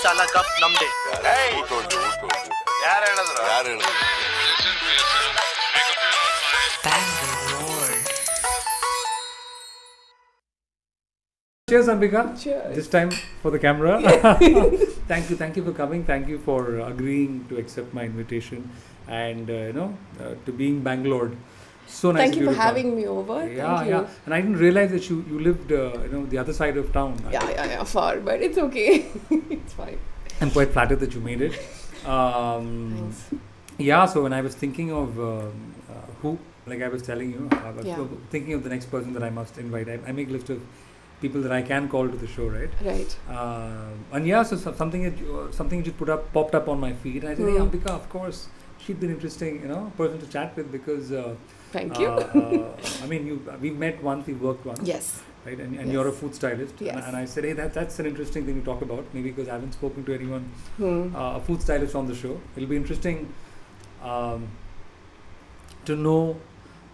ಸಾಲ ಕಪ್ ನಮ್ದೆ. ಯಾರು ಹೇಳಿದ್ರು? Cheers, Ambica. Cheers. This time for the camera. Thank you for coming. Thank you for agreeing to accept my invitation and to being Bangalored. So nice. Thank you for to come. having me over. Thank you. And I didn't realize that you lived the other side of town. Yeah, far, but it's okay. It's fine. I'm quite flattered that you made it. Thanks. Yeah, so when I was thinking of who, like I was telling you, I was thinking of the next person that I must invite. I make a list of people that I can call to the show, right? Right. And yeah, so something that you popped up on my feed, and I said, hey, Ambica, of course, she'd be an interesting, person to chat with because. Thank you. I mean, we've met once, we've worked once. Yes. Right, and you're a food stylist. Yes. And I said, hey, that's an interesting thing to talk about. Maybe because I haven't spoken to anyone, a food stylist on the show. It'll be interesting to know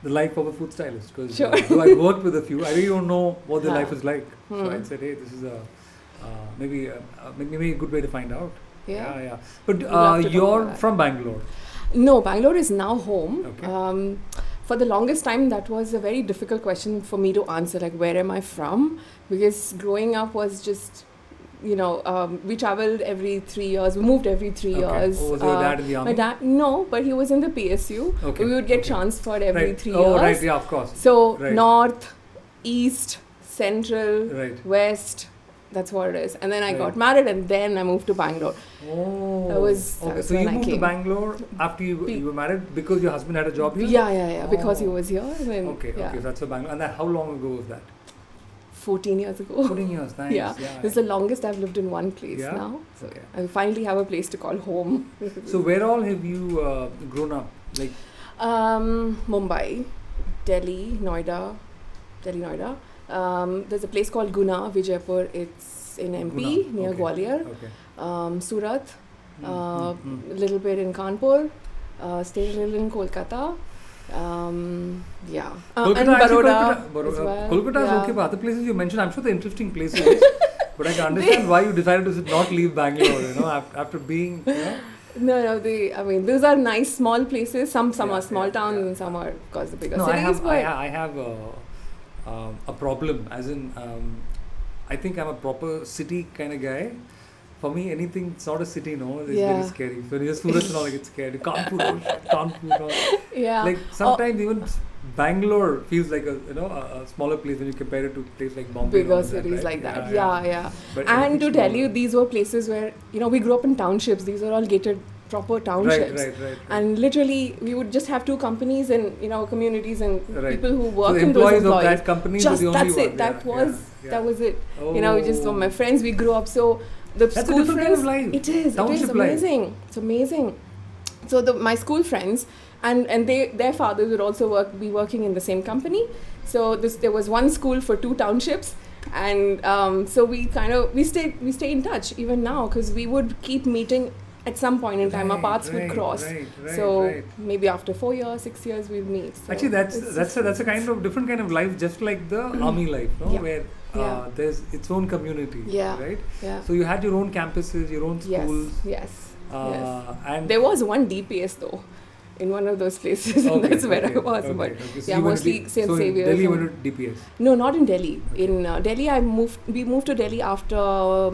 the life of a food stylist, because though I've worked with a few, I really don't know what their life is like. So I said, hey, this is maybe a good way to find out. Yeah. But you're from Bangalore. No, Bangalore is now home. Okay. For the longest time, that was a very difficult question for me to answer. Like, where am I from? Because growing up was just, we traveled every 3 years. We moved every 3 years. Oh, was your dad in the army? My dad, no, but he was in the PSU. Okay. We would get transferred every 3 years. Oh, right, yeah, of course. So, right. North, East, Central, Right. West. That's what it is. And then I got married, and then I moved to Bangalore. Oh. That was so when you I moved to came. Bangalore after you were married because your husband had a job here? Yeah. Because he was here. And then, Okay, so that's a Bangalore. And how long ago was that? 14 years ago. 14 years, nice. Yeah. This is the longest I've lived in one place now. So I finally have a place to call home. So where all have you grown up? Like Mumbai, Delhi, Noida. There's a place called Guna, Vijaypur. It's in MP, near Gwalior. Okay. Surat, a little bit in Kanpur, stayed a little in Kolkata. And Baroda as well. Kolkata is okay, but other places you mentioned, I'm sure they're interesting places. But I can understand why you decided to not leave Bangalore, after being, No, those are nice small places. Some are small towns and some are, of course, the bigger cities. I have a problem, as in, I think I'm a proper city kind of guy. For me, anything it's not a city, it's very scary. So when you're Surat and all, I get scared. Kanpur. Yeah. Like sometimes even Bangalore feels like a smaller place when you compare it to a place like Bombay. Bigger cities like that. Yeah. But And to tell you, these were places where we grew up in townships. These are all gated proper townships. Right. And literally, we would just have two companies and communities and people who work so in those employees employees. of that company just were the only that's one. it. That was it. Oh. Just for my friends, we grew up so. That's a school different friends, kind of life. It is amazing. Life. It's amazing. So my school friends and their fathers would also be working in the same company. So there was one school for two townships, and so we stay in touch even now, because we would keep meeting at some point in time. Our paths would cross. Maybe after 4 years, 6 years we'll meet. So actually, that's a kind of different kind of life, just like the army life, where there's its own community, right? Yeah. So you had your own campuses, your own schools. Yes. And there was one DPS though, in one of those places, and that's where I was. But So mostly St. So Xavier's. in Delhi, you went to DPS? No, not in Delhi. In Delhi, we moved to Delhi after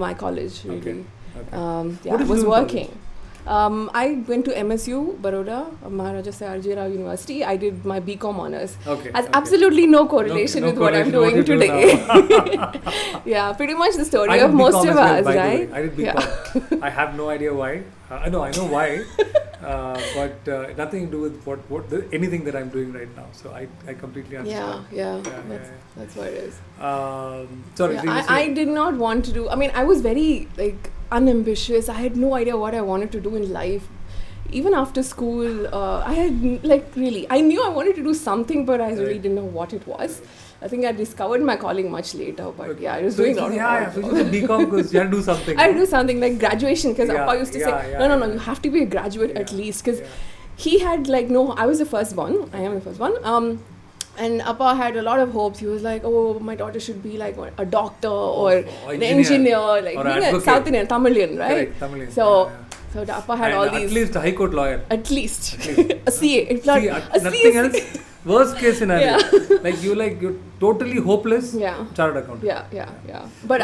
my college. Really. I was working. I went to MSU, Baroda, Maharaja Sayarji Rao University. I did my BCom honors. Has absolutely no correlation with what I'm doing today. Pretty much the story of most of us, right? I did BCom. I have no idea why. I know why, but nothing to do with anything that I'm doing right now. So I completely understand. That's what it is. Sorry. I did not want to do. I was very unambitious. I had no idea what I wanted to do in life. Even after school, I had I knew I wanted to do something, but I really didn't know what it was. I think I discovered my calling much later, but I was doing a lot of work. So you did BCom because you had to do something. I had to do something like graduation, because Appa used to say, no, you have to be a graduate at least, because he had I was the firstborn. I am the firstborn. And Appa had a lot of hopes. He was like, oh, my daughter should be like a doctor or an engineer, like being a South Indian, Tamilian, right? Correct, Tamilian. So the Appa had all these. At least a high court lawyer. At least. A CA. If not, a nothing CA. else. Worst case scenario. You're totally hopeless. Yeah. Chartered accountant. Yeah. But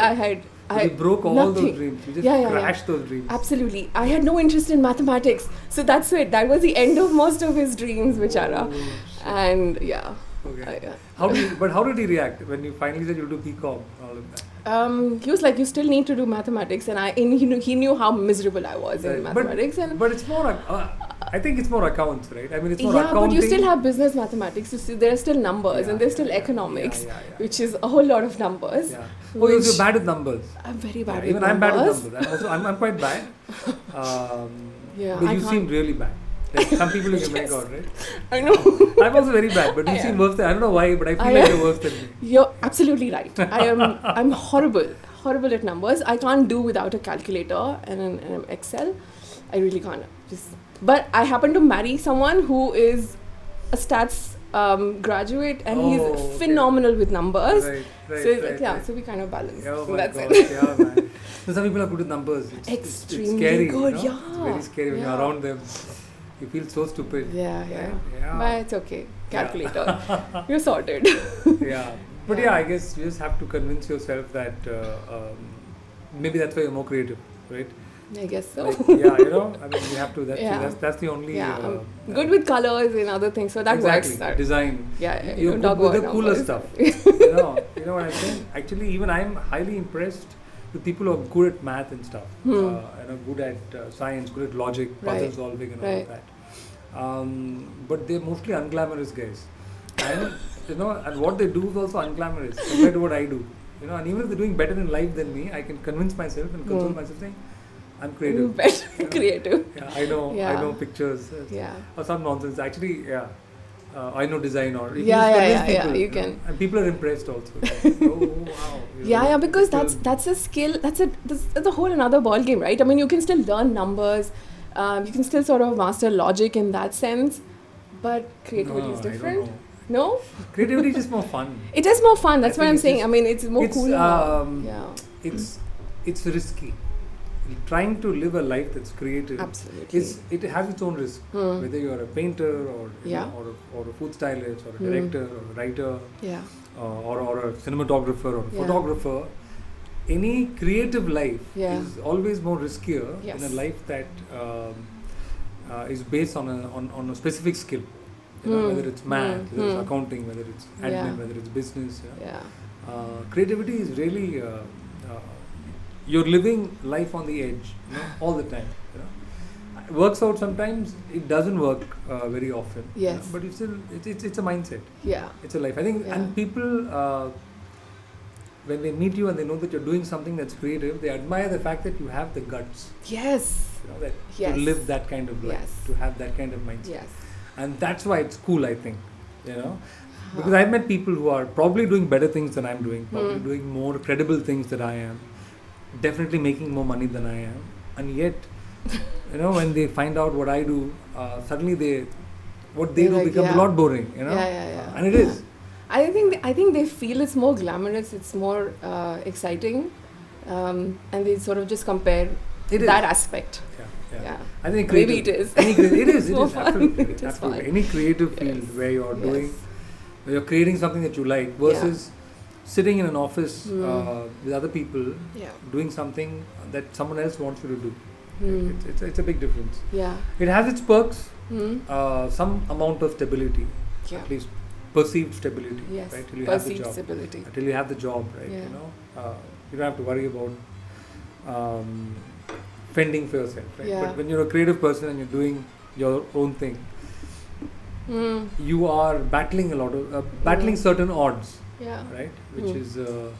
you broke all nothing. those dreams. You just crashed those dreams. Absolutely. I had no interest in mathematics. So that's it. That was the end of most of his dreams, Vichara. And Okay. How did he react when you finally said you'll do BCom and all of that? He was like, you still need to do mathematics, and he knew how miserable I was in mathematics. But it's more, I think it's more accounts, right? I mean, it's more accounting. Yeah, but you still have business mathematics. There are still numbers, and there's still economics, which is a whole lot of numbers. Yeah. Oh, you're bad with numbers. I'm very bad with even numbers. I'm bad with numbers. I'm quite bad. But you seem really bad. Like some people you can make out, right? I know. I'm also very bad, but you seem worse than I don't know why, but I feel like you're worse than me. You're absolutely right. I'm horrible at numbers. I can't do without a calculator and an Excel. I really can't. But I happen to marry someone who is a stats graduate, and he's phenomenal with numbers. So we kind of balance. Oh in that sense. Yeah, man. So some people are good with numbers. It's scary, good. You know? It's very scary when you're around them. You feel so stupid. Yeah. But it's okay. Calculator. You're sorted. But I guess you just have to convince yourself that maybe that's why you're more creative, right? I guess so. You have to. That's the only. Good with colors and other things, so that works. Design. You're good with the cooler stuff. you know what I'm saying? Actually, even I'm highly impressed with people who are good at math and stuff. Good at science, good at logic, puzzle solving, and all of that. But they're mostly unglamorous guys, and and what they do is also unglamorous compared to what I do. And even if they're doing better in life than me, I can convince myself and console myself saying, I'm creative. Creative. I know pictures. Or some nonsense. Actually, I know design or you can. And people are impressed also. Wow. Because that's a skill. That's a whole another ball game, right? I mean, you can still learn numbers. You can still sort of master logic in that sense, but creativity is different. No? Creativity is just more fun. It is more fun. That's what I'm saying. I mean, it's more cool. It's risky. Trying to live a life that's creative. Absolutely. It has its own risk. Whether you're a painter or a food stylist or a director or a writer or a cinematographer or a photographer, any creative life is always more riskier than a life that is based on a specific skill. Whether it's math, whether it's accounting, whether it's admin, whether it's business. Creativity is really you're living life on the edge all the time. It works out sometimes. It doesn't work very often. Yes. But it's a mindset. Yeah. It's a life. I think, and people. When they meet you and they know that you're doing something that's creative, they admire the fact that you have the guts. Yes. To live that kind of life, to have that kind of mindset. Yes. And that's why it's cool, I think. Because I've met people who are probably doing better things than I'm doing, probably doing more credible things than I am, definitely making more money than I am, and yet, when they find out what I do, suddenly what they do becomes a lot boring. And it is. I think they feel it's more glamorous, it's more exciting, and they sort of just compare that aspect. Yeah. I think maybe it is. It is absolutely. Absolutely. Any creative field where you're where you're creating something that you like versus sitting in an office with other people doing something that someone else wants you to do. It's a big difference. Yeah. It has its perks, some amount of stability, at least perceived stability, right? Till you have the job. Stability. Till you have the job, right? You don't have to worry about fending for yourself, right? But when you're a creative person and you're doing your own thing, you are battling a lot of battling certain odds, right? Which is a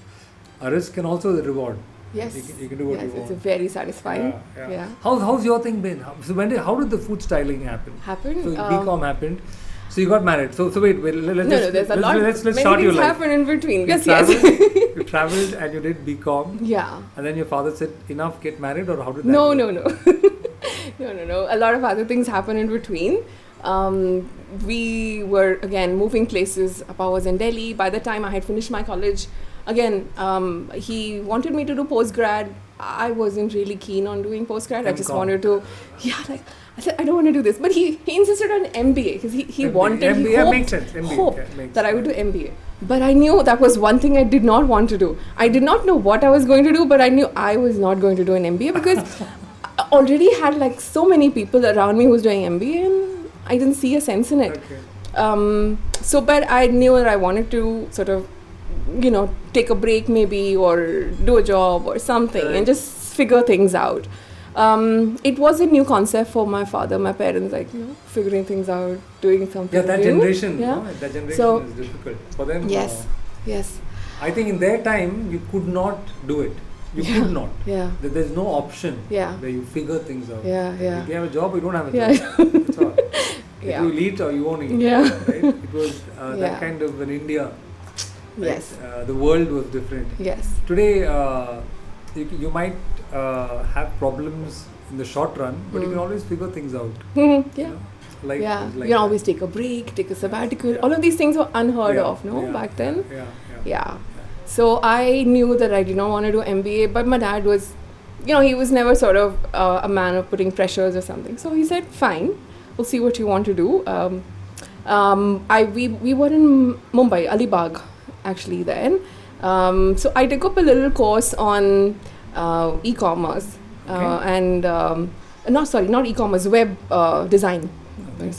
risk and also the reward. Yes, you can do what you want. It's very satisfying. Yeah. How's your thing been? How did the food styling happen? So BCom happened. So you got married. So wait. Let's start your life. Many things happen in between. You traveled and you did BCom. Yeah. And then your father said, "Enough, get married," or how did that? No. No. A lot of other things happen in between. we were again moving places. Appa was in Delhi. By the time I had finished my college, again, he wanted me to do postgrad. I wasn't really keen on doing postgrad. I just wanted to, I said, I don't want to do this. But he insisted on MBA because he wanted, he hoped that I would do MBA. But I knew that was one thing I did not want to do. I did not know what I was going to do, but I knew I was not going to do an MBA because I already had like so many people around me who was doing MBA and I didn't see a sense in it. But I knew that I wanted to sort of, take a break maybe or do a job or something and just figure things out. It was a new concept for my father, my parents, figuring things out, doing something. Yeah, that new. generation, that generation is difficult for them. Yes. I think in their time, you could not do it. You could not. Yeah. There's no option where you figure things out. If you have a job or you don't have a job. That's all. If you will eat or you won't eat. Right? It was that kind of in India. Right? Yes. The world was different. Yes. Today, you might have problems in the short run, but you can always figure things out. You can always take a break, take a sabbatical. All of these things were unheard of, back then. So I knew that I did not want to do MBA, but my dad was, he was never sort of a man of putting pressures or something. So he said, fine, we'll see what you want to do. We were in Mumbai, Alibag, actually then. So I took up a little course on e-commerce not e-commerce, web design.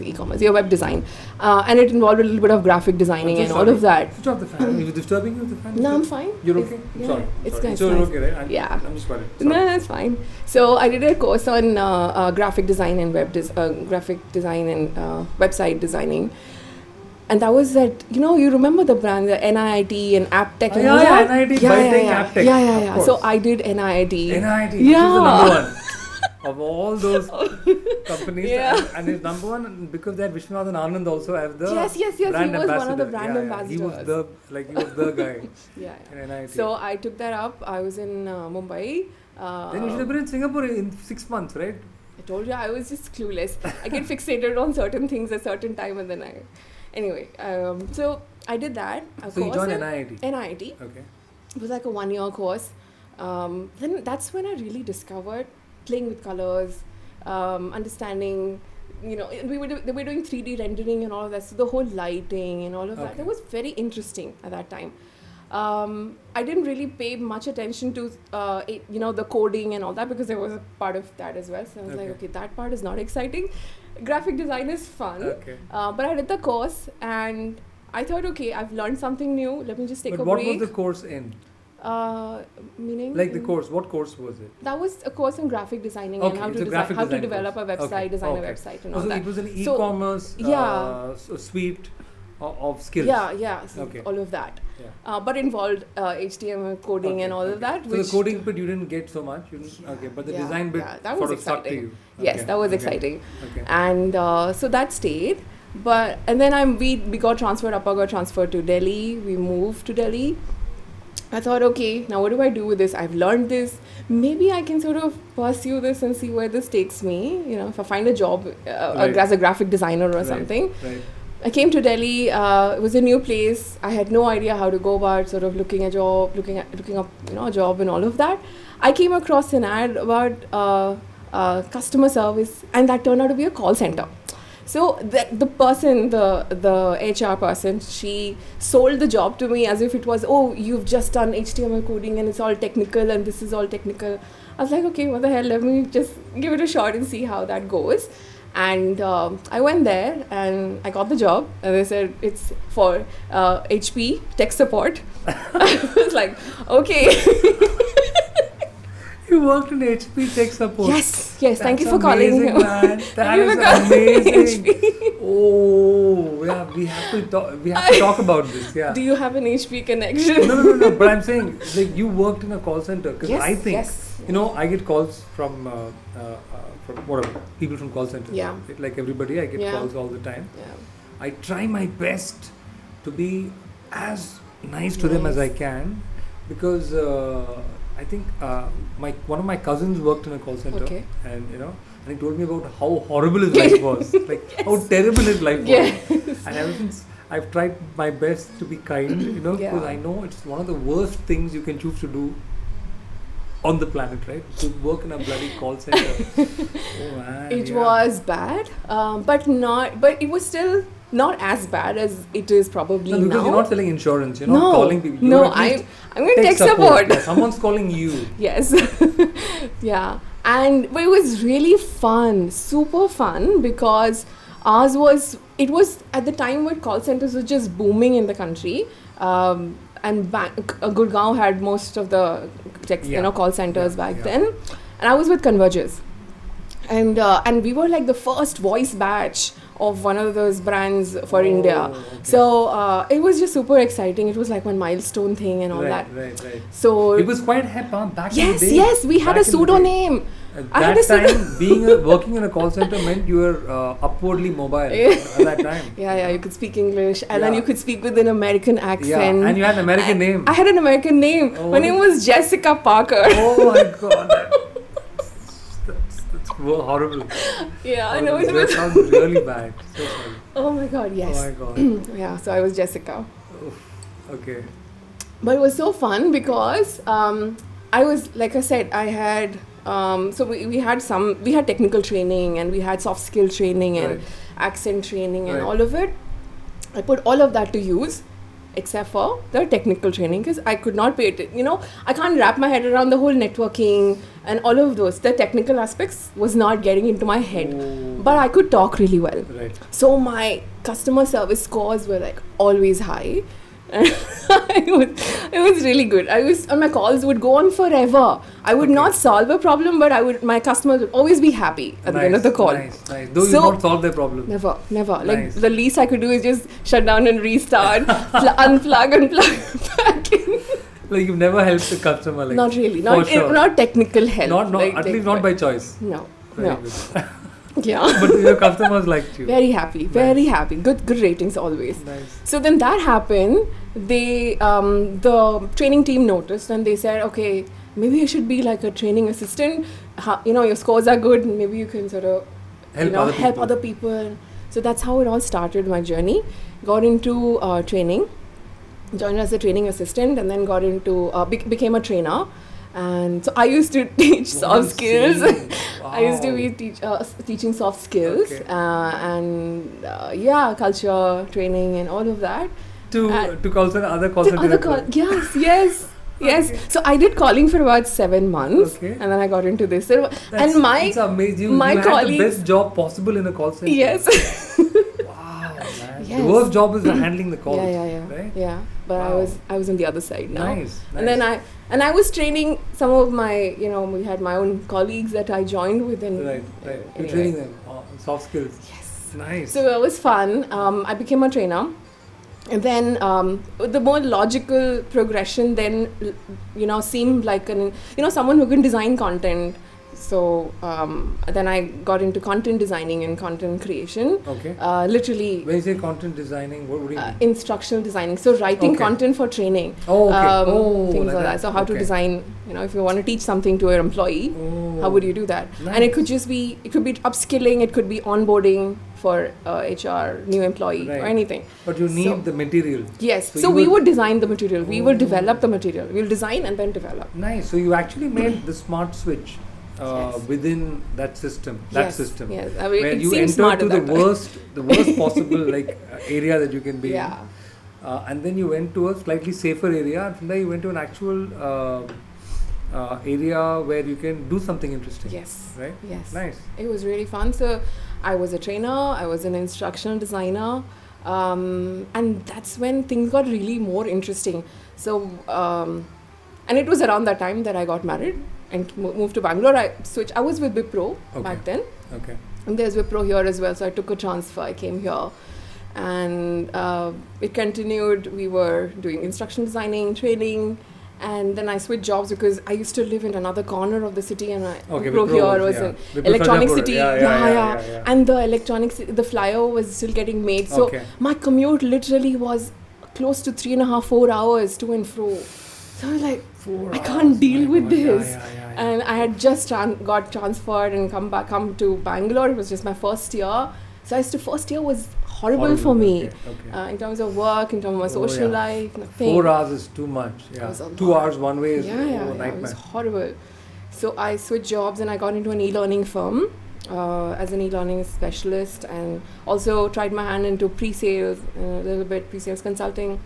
E-commerce, web design, and it involved a little bit of graphic designing and all of that. Switch off the fan. Is it disturbing you? The fan? No, I'm fine. You're okay? Sorry. It's nice. So you're okay, right? I'm just worried. No, that's fine. So I did a course on graphic design and graphic design and website designing. And that was that, you remember the brand, the NIIT and AppTech and all that? NIIT, AppTech. Yeah. So I did NIIT. NIIT, which is the number one of all those companies. And it's number one because they had Vishwanathan Anand also as the brand ambassador. He was one of the brand ambassadors. He was the guy in NIIT. So I took that up. I was in Mumbai. Then you should have been in Singapore in 6 months, right? I told you, I was just clueless. I get fixated on certain things at certain time and then Anyway, so I did that. So you joined NIIT? NIIT. Okay. It was like a 1-year course. Then that's when I really discovered playing with colors, understanding, they were doing 3D rendering and all of that. So the whole lighting and all of that was very interesting at that time. I didn't really pay much attention to, the coding and all that because there was a part of that as well. So I was like, okay, that part is not exciting. Graphic design is fun. But I did the course and I thought, okay, I've learned something new. Let me just take a break. But what was the course in? Meaning? Like the course, what course was it? That was a course in graphic designing and how to develop a website, design a website and all that. It was an e-commerce suite of skills. All of that. But involved HTML coding and all of that. So the coding bit you didn't get so much, but the design bit sort of stuck to you. Yes, that was exciting. And so that stayed. And then we got transferred, Appa got transferred to Delhi. We moved to Delhi. I thought, okay, now what do I do with this? I've learned this. Maybe I can sort of pursue this and see where this takes me. If I find a job as a graphic designer or something. Right. I came to Delhi. It was a new place. I had no idea how to go about sort of looking up a job and all of that. I came across an ad about customer service, and that turned out to be a call center. So the person, the HR person, she sold the job to me as if it was, oh, you've just done HTML coding and it's all technical and this is all technical. I was like, okay, what the hell? Let me just give it a shot and see how that goes. And I went there and I got the job. And they said it's for HP tech support. I was like, okay. You worked in HP tech support. Yes. Thank you for calling him. Man. That is amazing. Oh, yeah. We have to talk about this. Yeah. Do you have an HP connection? No. But I'm saying, like, you worked in a call center because I think, I get calls from whatever people from call centers. Yeah. Like everybody, I get calls all the time. Yeah. I try my best to be as nice to them as I can because I think one of my cousins worked in a call center, and and he told me about how horrible his life was, like how terrible his life was. And ever since, I've tried my best to be kind, because I know it's one of the worst things you can choose to do on the planet, right? To work in a bloody call center. Oh man, it was bad, but it was still not as bad as it is probably now. Because you're not selling insurance, you're not calling people. I'm going to tech support. Yeah, someone's calling you. Yes. Yeah. But it was really fun, super fun, because it was at the time when call centers were just booming in the country. And Gurgaon had most of the call centers back then. And I was with Convergys. And we were like the first voice batch of one of those brands for India. Okay. So it was just super exciting. It was like one milestone thing and all that. Right. So it was quite hip back in the day. Yes, we had a pseudo name. At that time, working in a call center meant you were upwardly mobile at that time. Yeah, you could speak English and then you could speak with an American accent. Yeah, and you had an American name. I had an American name. My name was Jessica Parker. Oh my God. That's horrible. Yeah, I know. That sounds really bad. So sorry. Oh my God, yes. Oh my God. Yeah, so I was Jessica. Okay. But it was so fun because I was, like I said, I had... so we had technical training and we had soft skill training and accent training and all of it. I put all of that to use except for the technical training because I could not pay it. I can't wrap my head around the whole networking and all of those. The technical aspects was not getting into my head. But I could talk really well. Right. So my customer service scores were like always high. it was really good. My calls would go on forever. I would not solve a problem, but my customers would always be happy at the end of the call. Nice. Though you not solve their problem. Never. Nice. Like the least I could do is just shut down and restart, unplug back in. Like you've never helped the customer, like not really, not technical help. At least not by choice. No. Good. Yeah. But your customers liked you. Very happy. Good ratings always. Nice. So then that happened. They the training team noticed and they said, okay, maybe you should be like a training assistant. Your scores are good. Maybe you can sort of help other people. So that's how it all started. My journey. Got into training. Joined as a training assistant and then got into became a trainer. And so I used to teach soft skills. Wow. I used to be teaching soft skills and culture training and all of that. To call center, other call centers. Yes. Okay. So I did calling for about 7 months, and then I got into this. It's amazing. You had the best job possible in a call center. Yes. Wow, man. Yes. The worst job is handling the calls. Right? Yeah. But I was on the other side now. Nice. And then I was training some of my, we had my own colleagues that I joined with. And right. You're training them on soft skills. Yes. Nice. So it was fun. I became a trainer. And then the more logical progression then, seemed like someone who can design content. So then I got into content designing and content creation. Okay. Literally. When you say content designing, what do you mean? Instructional designing. So writing content for training. Oh, okay. Things like that. So how to design, if you want to teach something to your employee, how would you do that? Nice. And it could be upskilling, it could be onboarding for HR, new employee or anything. But you need the material. Yes. So we would design the material. We will develop the material. We'll design and then develop. Nice. So you actually made the smart switch. Within that system, yes. Where you enter to the worst possible area that you can be in, and then you went to a slightly safer area, and from there you went to an actual area where you can do something interesting. Yes. Right. Yes. Nice. It was really fun. So I was a trainer. I was an instructional designer, and that's when things got really more interesting. So, and it was around that time that I got married. And moved to Bangalore. I was with Wipro back then. Okay. And there's Wipro here as well. So I took a transfer. I came here. And it continued. We were doing instructional designing, training. And then I switched jobs because I used to live in another corner of the city. And Wipro here was an electronic city. And the the flyover was still getting made. So my commute literally was close to 3.5-4 hours to and fro. So I was like, I can't deal with this. And I had just got transferred and come to Bangalore. It was just my first year. So first year was horrible for me. In terms of work, in terms of my social life, nothing. 4 hours is too much. 2 hours one way is a nightmare. It was horrible. So I switched jobs and I got into an e-learning firm as an e-learning specialist, and also tried my hand into pre-sales, a little bit pre-sales consulting,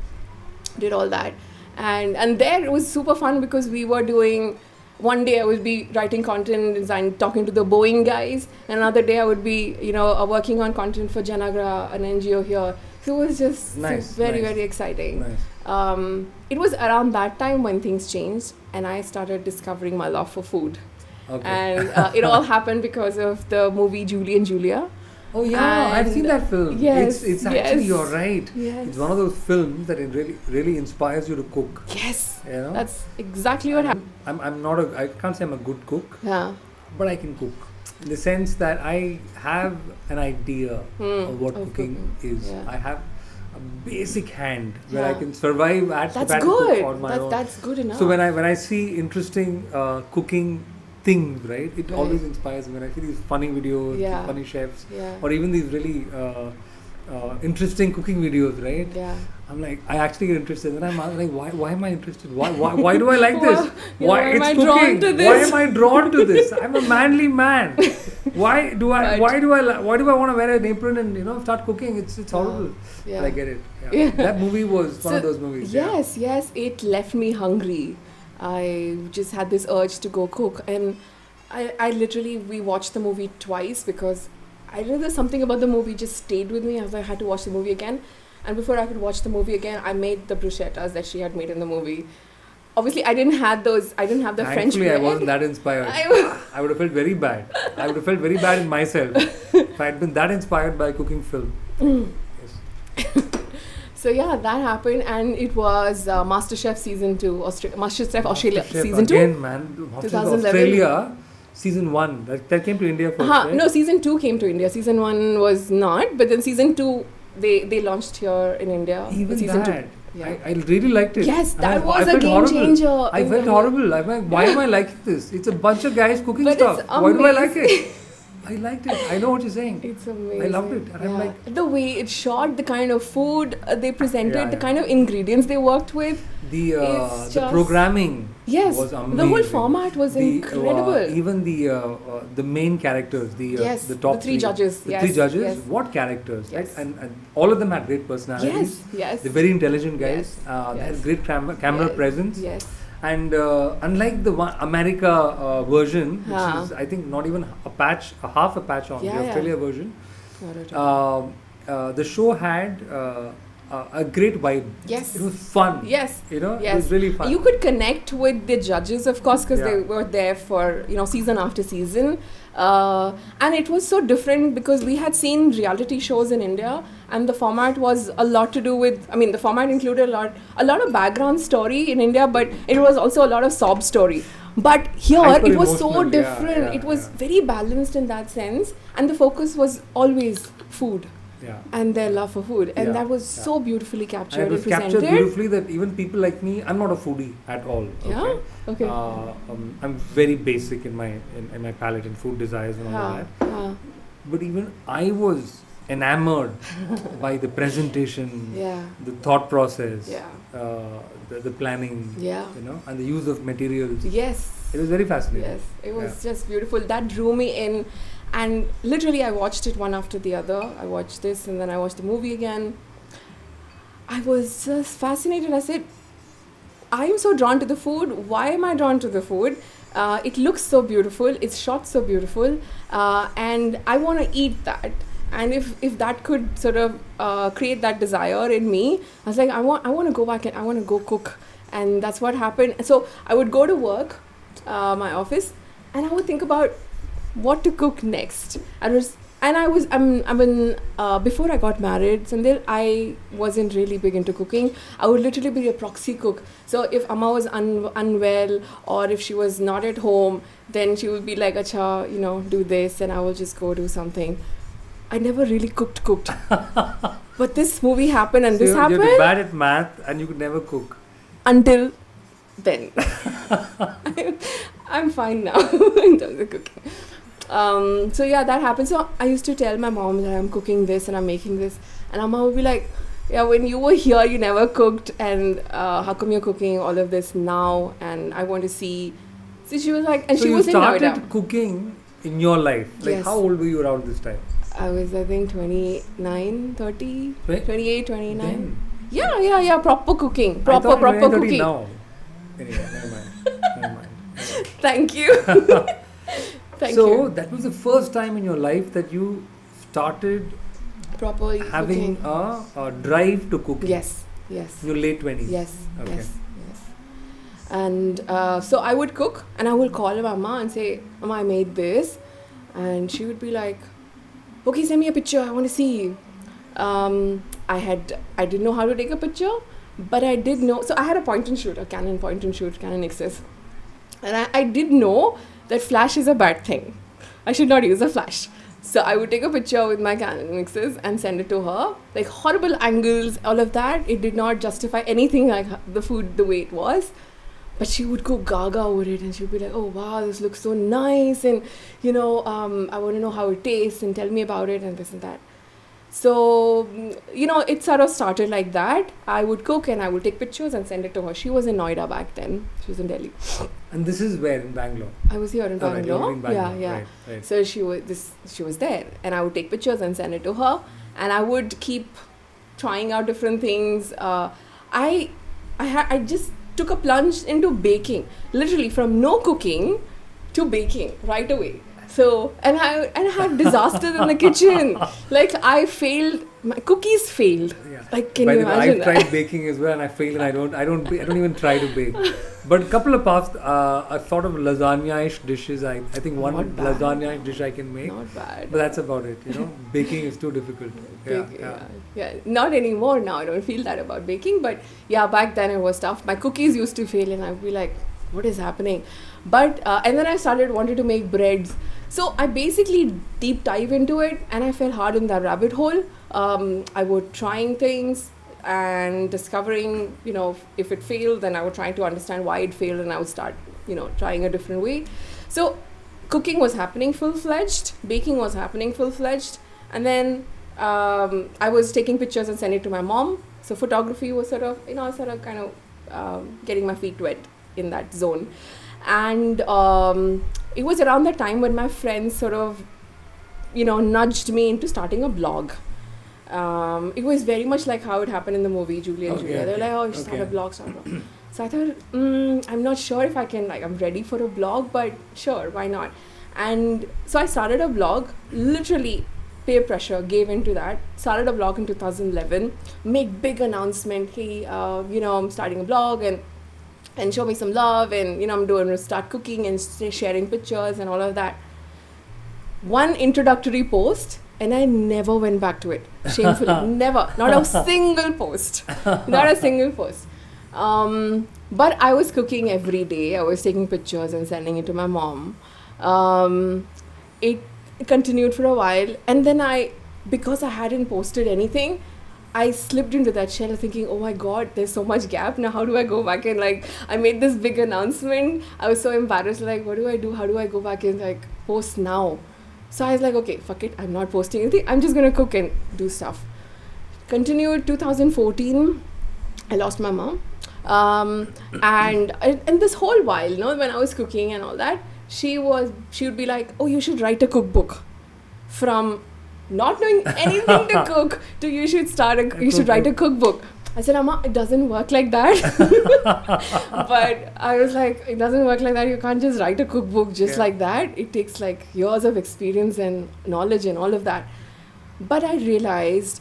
did all that. And there it was super fun because we were doing, one day I would be writing content design, talking to the Boeing guys, and another day I would be, working on content for Janagra, an NGO here. So it was just very exciting. Nice. It was around that time when things changed, and I started discovering my love for food. And it all happened because of the movie Julie and Julia. Oh yeah, I've seen that film. Yes, it's actually, you're right. Yes. It's one of those films that it really inspires you to cook. Yes, that's exactly what happened. I can't say I'm a good cook. Yeah. But I can cook in the sense that I have an idea of what cooking is. Yeah. I have a basic hand where I can survive at the cook on my own. That's good enough. So when I see interesting cooking things, right, it always inspires me. When I see these funny videos, these funny chefs, or even these really interesting cooking videos, right? Yeah. I'm like, I actually get interested, and I'm like, why am I interested? Why do I like this? Why it's cooking? Why am I drawn to this? I'm a manly man. Why do I want to wear an apron and start cooking? It's horrible. Yeah. But I get it. Yeah. That movie was one of those movies. Yes, it left me hungry. I just had this urge to go cook, and I literally, we watched the movie twice because I don't know, there's something about the movie just stayed with me. I had to watch the movie again, and before I could watch the movie again, I made the bruschettas that she had made in the movie. Obviously, I didn't have the French bread. I wasn't that inspired. I would have felt very bad. I would have felt very bad in myself if I had been that inspired by a cooking film. Yes. So that happened, and it was MasterChef season 2, MasterChef Australia season 2. Again, man, Australia season 1 that came to India first. Right? No, season 2 came to India. Season 1 was not, but then season 2 they launched here in India. Even season that, 2. I really liked it. Yes, that was a game changer. I felt horrible. I'm like, why am I liking this? It's a bunch of guys cooking stuff. Why do I like it? I liked it. I know what you're saying. It's amazing. I loved it. And I'm like, the way it shot, the kind of food they presented, the kind of ingredients they worked with. The programming was amazing. The whole format was incredible. Even the main characters, the top the three judges. The three judges. What characters? Yes. Right? And all of them had great personalities. Yes. They're very intelligent guys. They had great camera presence. Yes. And unlike the America version, which is I think not even half a patch on the Australia version, the show had a great vibe. Yes. It was fun. Yes. It was really fun. You could connect with the judges, of course, because they were there for season after season. And it was so different because we had seen reality shows in India, and the format was a lot to do with, the format included a lot of background story in India, but it was also a lot of sob story. But here it was so different. It was very balanced in that sense, and the focus was always food. Yeah. And their love for food, and that was so beautifully captured. And it was captured beautifully that even people like me, I'm not a foodie at all. Okay. I'm very basic in my palate and food desires and all that. But even I was enamored by the presentation, the thought process, the planning, and the use of materials. Yes. It was very fascinating. Yes, it was just beautiful. That drew me in. And literally I watched it one after the other. I watched this and then I watched the movie again. I was just fascinated. I said, I am so drawn to the food. Why am I drawn to the food? It looks so beautiful. It's shot so beautiful. And I want to eat that. And if that could sort of create that desire in me, I was like, I want to go back and I want to go cook. And that's what happened. So I would go to work, my office, and I would think about what to cook next. Before I got married, Sendil, I wasn't really big into cooking. I would literally be a proxy cook. So if Amma was unwell or if she was not at home, then she would be like, acha, do this, and I will just go do something. I never really cooked. But this movie happened and this happened. You're bad at math and you could never cook. Until then. I'm fine now in terms of cooking. So yeah, that happened. So I used to tell my mom that I'm cooking this and I'm making this, and Amma would be like, yeah, when you were here, you never cooked, and how come you're cooking all of this now? And I want to see. So she was like, and so she was in Noida. So you started cooking in your life. Like, yes. How old were you around this time? I was, I think, 29, 30, 28, 29. Then? Yeah. Proper cooking. Proper cooking. Now. Anyway, never mind. Thank you. Thank you. So that was the first time in your life that you started properly having a drive to cooking. Yes. In your late 20s. Yes. And so I would cook and I would call Mama and say, Mama, I made this. And she would be like, okay, send me a picture. I want to see. I didn't know how to take a picture, but I did know. So I had a point and shoot, a Canon point and shoot, Canon XS. And I did know that flash is a bad thing. I should not use a flash. So I would take a picture with my Canon XS and send it to her. Like horrible angles, all of that. It did not justify anything like the food the way it was. But she would go gaga over it and she would be like, oh wow, this looks so nice. And I want to know how it tastes and tell me about it and this and that. So, it sort of started like that. I would cook and I would take pictures and send it to her. She was in Noida back then. She was in Delhi. And this is where? In Bangalore? I was here in Bangalore. Right, Yeah. Right. So she was there. And I would take pictures and send it to her. And I would keep trying out different things. I just took a plunge into baking. Literally from no cooking to baking right away. So, and I had disasters in the kitchen. Like I failed, my cookies failed. Yeah. Like, can you imagine? I've tried baking as well, and I failed, and I don't even try to bake. But a couple of a sort of lasagna-ish dishes. I think one lasagna dish I can make. Not bad. But that's about it. Baking is too difficult. Yeah. Not anymore now. I don't feel that about baking. But yeah, back then it was tough. My cookies used to fail, and I'd be like, what is happening? But and then I started wanting to make breads. So I basically deep dive into it and I fell hard in that rabbit hole. I would trying things and discovering, if it failed, then I would try to understand why it failed and I would start, trying a different way. So cooking was happening full-fledged, baking was happening full-fledged. And then I was taking pictures and sending it to my mom. So photography was sort of getting my feet wet in that zone. And it was around that time when my friends sort of, nudged me into starting a blog. It was very much like how it happened in the movie Julie and Julia. They're like, oh, you should start a blog. So I thought, I'm not sure if I can, I'm ready for a blog, but sure, why not? And so I started a blog, literally peer pressure gave into that. Started a blog in 2011, make big announcement, hey, I'm starting a blog and show me some love, and I'm going to start cooking and sharing pictures and all of that. One introductory post, and I never went back to it. Shamefully, never. Not a single post. Not a single post. But I was cooking every day. I was taking pictures and sending it to my mom. It continued for a while, and then because I hadn't posted anything, I slipped into that shell thinking, oh my God, there's so much gap. Now how do I go back and I made this big announcement. I was so embarrassed, what do I do? How do I go back and post now? So I was like, okay, fuck it. I'm not posting anything. I'm just going to cook and do stuff. Continued 2014. I lost my mom. And this whole while, when I was cooking and all that, she would be like, oh, you should write a cookbook. From not knowing anything to cook to you should write a cookbook. I said, Amma, it doesn't work like that. But I was like, it doesn't work like that. You can't just write a cookbook like that. It takes years of experience and knowledge and all of that. But I realized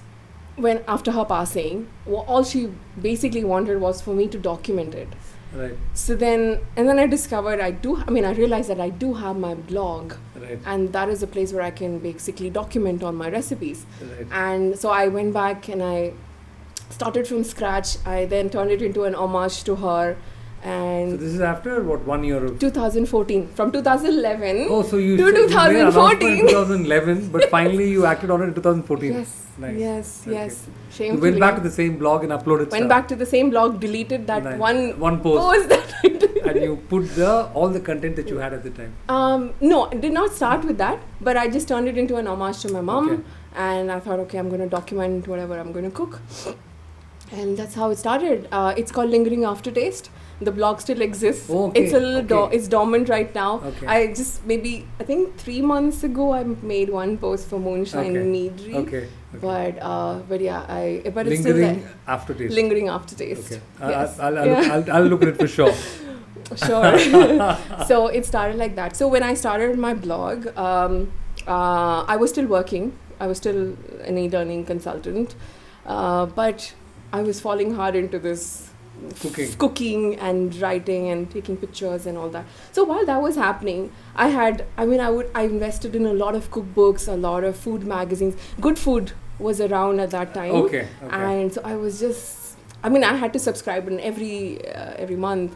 after her passing, all she basically wanted was for me to document it. Right. So then I discovered I realized that I do have my blog. Right. And that is a place where I can basically document all my recipes. Right. And so I went back and I started from scratch. I then turned it into an homage to her. And so this is after 1 year of 2014. From 2011 to you 2014. In 2011, but finally you acted on it in 2014. Yes. Nice. Yes. Shamefully. You went back to the same blog and uploaded Went back to the same blog, deleted that one post that I did. And you put all the content that you had at the time? No, I did not start with that, but I just turned it into an homage to my mom. Okay. And I thought, okay, I'm going to document whatever I'm going to cook. And that's how it started. It's called Lingering Aftertaste. The blog still exists. Okay. It's a little it's dormant right now. Okay. I think 3 months ago I made one post for Moonshine Meadery. Okay. But yeah, but it's Lingering still there. Aftertaste. Lingering Aftertaste. Okay. Yes. I'll look at it for sure. Sure. So it started like that. So when I started my blog, I was still working. I was still an e-learning consultant, but I was falling hard into this cooking and writing and taking pictures and all that. So while that was happening, I invested in a lot of cookbooks, a lot of food magazines. Good Food was around at that time. Okay. And so I was I had to subscribe, and every month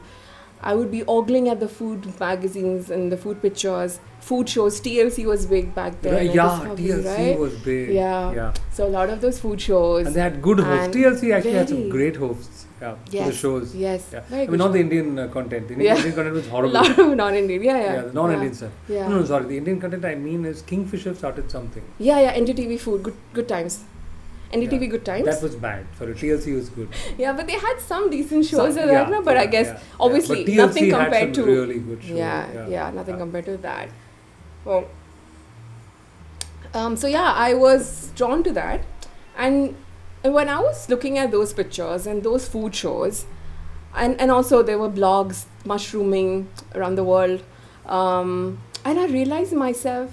I would be ogling at the food magazines and the food pictures, food shows. TLC was big back then. TLC was big. Yeah. So a lot of those food shows. And they had good hosts. TLC actually had some great hosts. Yeah, yes, for the shows. Yes. Yeah. Not the Indian content. The Indian content was horrible. A lot of non-Indian. Yeah, the non-Indian stuff. Yeah. No, sorry. The Indian content I mean is Kingfisher started something. Yeah. NDTV Food. Good times. NDTV Good Times. That was bad. Sorry, TLC was good. Yeah, but they had some decent shows but I guess obviously but nothing TLC compared had to some really good shows. Nothing compared to that. Well, I was drawn to that, and when I was looking at those pictures and those food shows, and also there were blogs mushrooming around the world. And I realized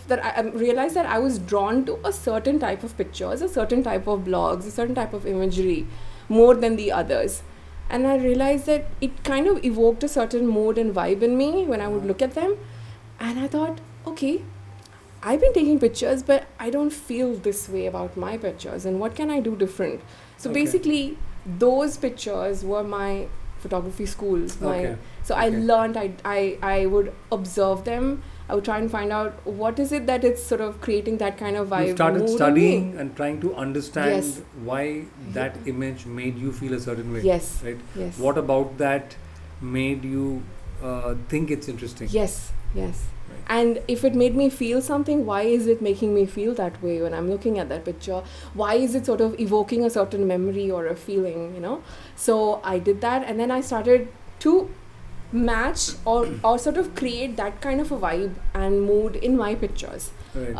that I was drawn to a certain type of pictures, a certain type of blogs, a certain type of imagery more than the others. And I realized that it kind of evoked a certain mood and vibe in me when I would look at them. And I thought, okay, I've been taking pictures, but I don't feel this way about my pictures. And what can I do different? So basically, those pictures were my photography school. I learned, I would observe them. I would try and find out what is it that it's sort of creating that kind of vibe. You started studying and trying to understand why that image made you feel a certain way. Yes. Right? Yes. What about that made you think it's interesting? Yes. Right. And if it made me feel something, why is it making me feel that way when I'm looking at that picture? Why is it sort of evoking a certain memory or a feeling, So I did that, and then I started to match or sort of create that kind of a vibe and mood in my pictures. Right.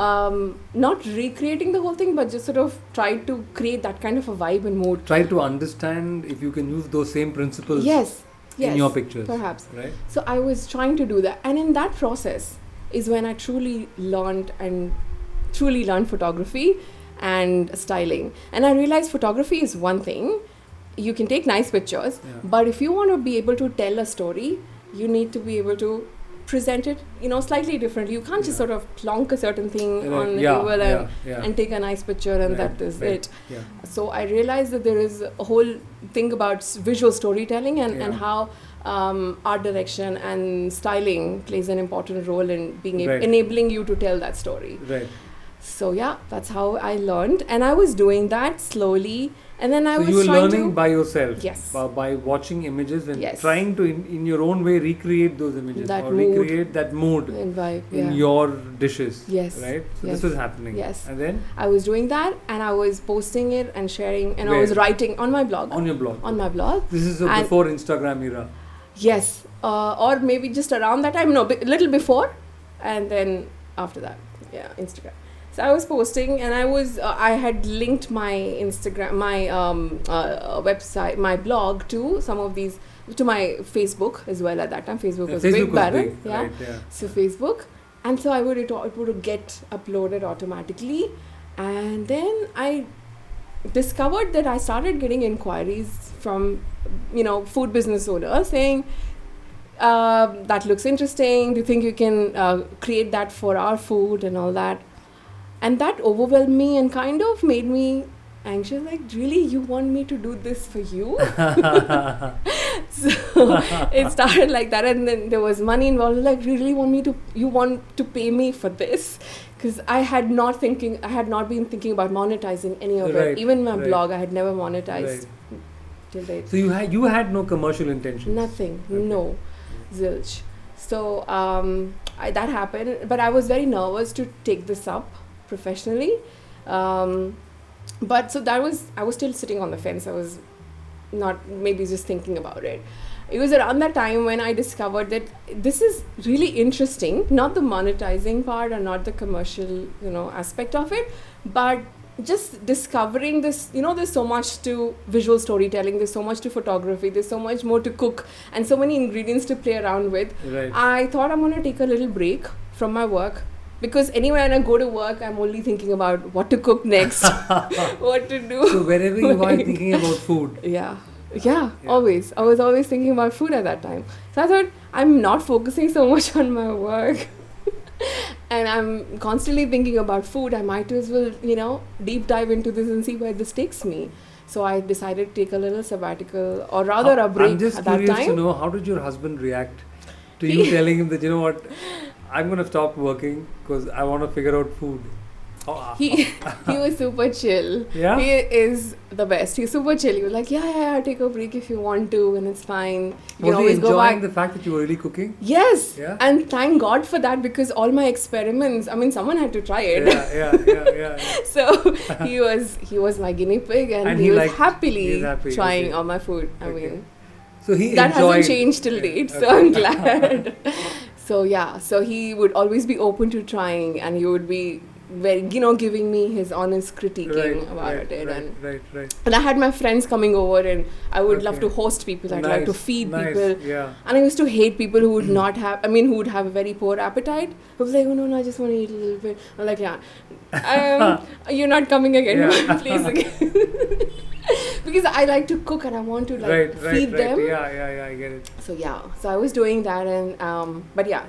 Not recreating the whole thing, but just sort of try to create that kind of a vibe and mood. Try to understand if you can use those same principles in your pictures. Perhaps. Right. So I was trying to do that, and in that process is when I truly learned photography and styling. And I realized photography is one thing. You can take nice pictures, but if you want to be able to tell a story, you need to be able to present it, slightly differently. You can't just sort of plonk a certain thing on the table and take a nice picture and that is it. Yeah. So I realized that there is a whole thing about visual storytelling and how art direction and styling plays an important role in being enabling you to tell that story. Right. So that's how I learned, and I was doing that slowly. And then you were learning by yourself. Yes. By watching images and trying to, in your own way, recreate those images recreate that mood and vibe, in your dishes. Yes. Right? So this was happening. Yes. And then? I was doing that, and I was posting it and sharing, and I was writing on my blog. On your blog. On my blog. This is before Instagram era. Yes. Or maybe just around that time. No, a little before, and then after that. Yeah, Instagram. So I was posting, and I had linked my Instagram, my website, my blog to some of these, to my Facebook as well at that time. Facebook was big. Right, So Facebook, and so it would get uploaded automatically, and then I discovered that I started getting inquiries from, food business owners saying, that looks interesting. Do you think you can create that for our food and all that? And that overwhelmed me and kind of made me anxious, like, really, you want me to do this for you? So it started like that, and then there was money involved. Like, really you want to pay me for this? Because I had not been thinking about monetizing any of it. Even my blog, I had never monetized till date. So you had no commercial intentions? Nothing, no. Zilch. So that happened, but I was very nervous to take this up professionally. But so I was still sitting on the fence. I was not, maybe just thinking about it. It was around that time when I discovered that this is really interesting, not the monetizing part or not the commercial, aspect of it, but just discovering this, there's so much to visual storytelling, there's so much to photography, there's so much more to cook, and so many ingredients to play around with. Right. I thought I'm going to take a little break from my work, because anyway, when I go to work, I'm only thinking about what to cook next, what to do. So wherever you are thinking about food. Yeah, always. I was always thinking about food at that time. So I thought, I'm not focusing so much on my work. And I'm constantly thinking about food. I might as well, deep dive into this and see where this takes me. So I decided to take a little sabbatical, or rather a break at that time. I'm just curious to know, how did your husband react to you telling him that, you know what, I'm going to stop working because I want to figure out food? He was super chill. Yeah? He is the best. He's super chill. He was like, yeah, take a break if you want to, and it's fine. Was he enjoying the fact that you were really cooking? Yes. Yeah? And thank God for that, because all my experiments, someone had to try it. Yeah. So he was my guinea pig, and he was happy trying all my food. So he that hasn't changed till date, so I'm glad. So he would always be open to trying, and he would be very, giving me his honest critiquing about it. And I had my friends coming over, and I would love to host people. I'd like to feed people. Yeah. And I used to hate people who would who would have a very poor appetite. I was like, oh no, I just want to eat a little bit. I'm like, you're not coming again, please again. Because I like to cook and I want to feed them. Yeah, I get it. So I was doing that, and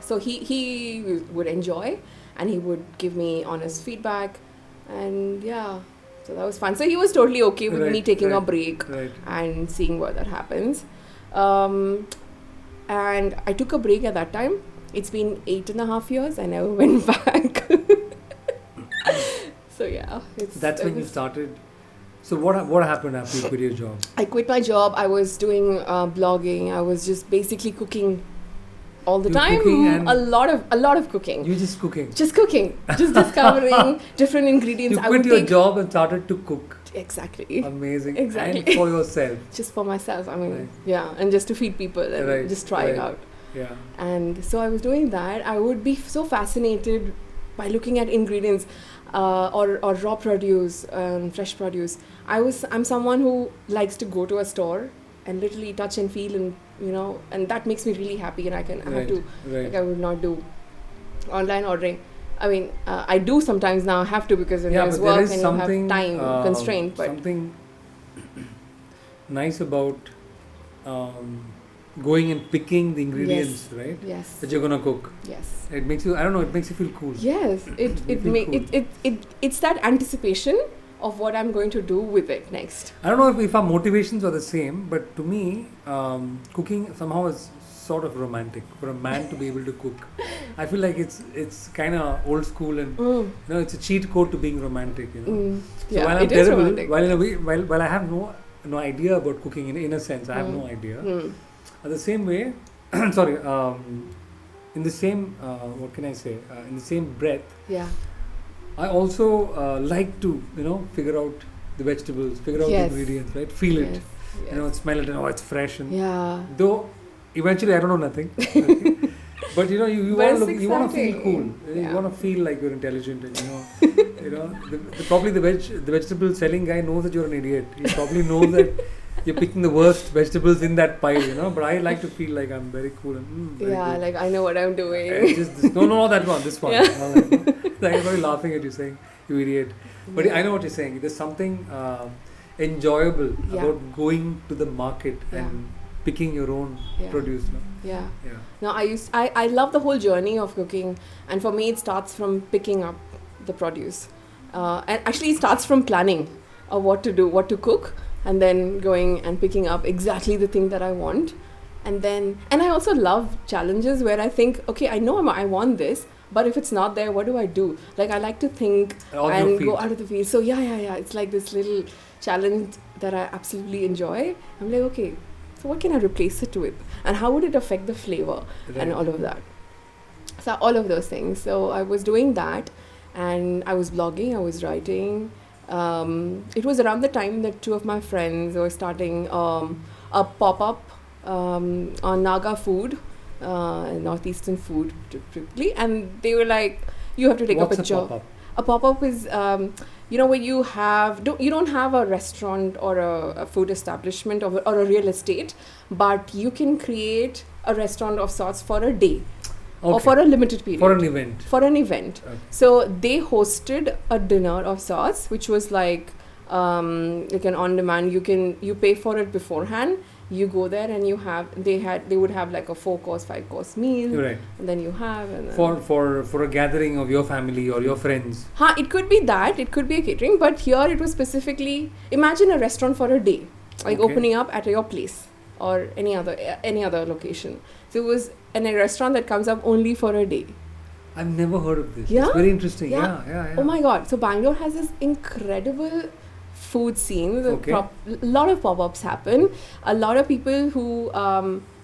so he would enjoy. And he would give me honest feedback, and so that was fun. So he was totally okay with me taking a break and seeing where that happens. And I took a break at that time. It's been 8.5 years. I never went back. So that's when you started. So what happened after you quit your job? I quit my job. I was doing blogging. I was just basically cooking all the time. A lot of cooking. You just cooking? Just cooking. Just discovering different ingredients. You quit your job and started to cook. Exactly. Amazing. Exactly. And for yourself. Just for myself. And just to feed people and just trying out. Yeah. And so I was doing that. I would be so fascinated by looking at ingredients or raw produce, fresh produce. I'm someone who likes to go to a store and literally touch and feel, and and that makes me really happy, and I have to I would not do online ordering. I do sometimes now. I have to, because there's work and you have time constraint. But something nice about going and picking the ingredients, right? Yes. That you're gonna cook. Yes. It makes you. I don't know. It makes you feel cool. Yes. It's that anticipation of what I'm going to do with it next. I don't know if our motivations are the same, but to me, cooking somehow is sort of romantic for a man to be able to cook. I feel like it's kind of old school, and it's a cheat code to being romantic. So while I'm terrible, while I have no idea about cooking in a sense, I have no idea. The same way, sorry, in the same what can I say? In the same breath. Yeah. I also like to, figure out the vegetables, figure out the ingredients, right? Feel it, smell it, and it's fresh. And though eventually I don't know nothing, but you want to feel cool. You want to feel like you're intelligent, and probably the vegetable selling guy knows that you're an idiot. He probably knows that you're picking the worst vegetables in that pile, But I like to feel like I'm very cool and very good. Like I know what I'm doing. No, that one, this one. Like I'm very laughing at you saying, you idiot. But I know what you're saying. There's something enjoyable about going to the market and picking your own produce. No? No, I love the whole journey of cooking, and for me it starts from picking up the produce. And actually it starts from planning of what to do, what to cook, and then going and picking up exactly the thing that I want. And I also love challenges where I think, okay, I know I want this, but if it's not there, what do I do? Like, I like to think and go out of the field. So yeah. It's like this little challenge that I absolutely enjoy. I'm like, okay, so what can I replace it with? And how would it affect the flavor and all of that? So all of those things. So I was doing that, and I was blogging, I was writing. It was around the time that two of my friends were starting a pop-up on Naga food, northeastern food typically, and they were like, you have to take up a job. A pop-up is where you don't have a restaurant or a food establishment or a real estate, but you can create a restaurant of sorts for a day. Okay. Or for a limited period. For an event. Okay. So they hosted a dinner of sorts, which was like an on-demand. You pay for it beforehand. You go there and they would have like a 4-course, 5-course meal. Right. And then you have for a gathering of your family or your friends. It could be that. It could be a catering, but here it was specifically, imagine a restaurant for a day, like opening up at your place or any other location. So it was a restaurant that comes up only for a day. I've never heard of this. Yeah? It's very interesting. Yeah. Oh my God. So Bangalore has this incredible food scene. A lot of pop-ups happen. A lot of people who...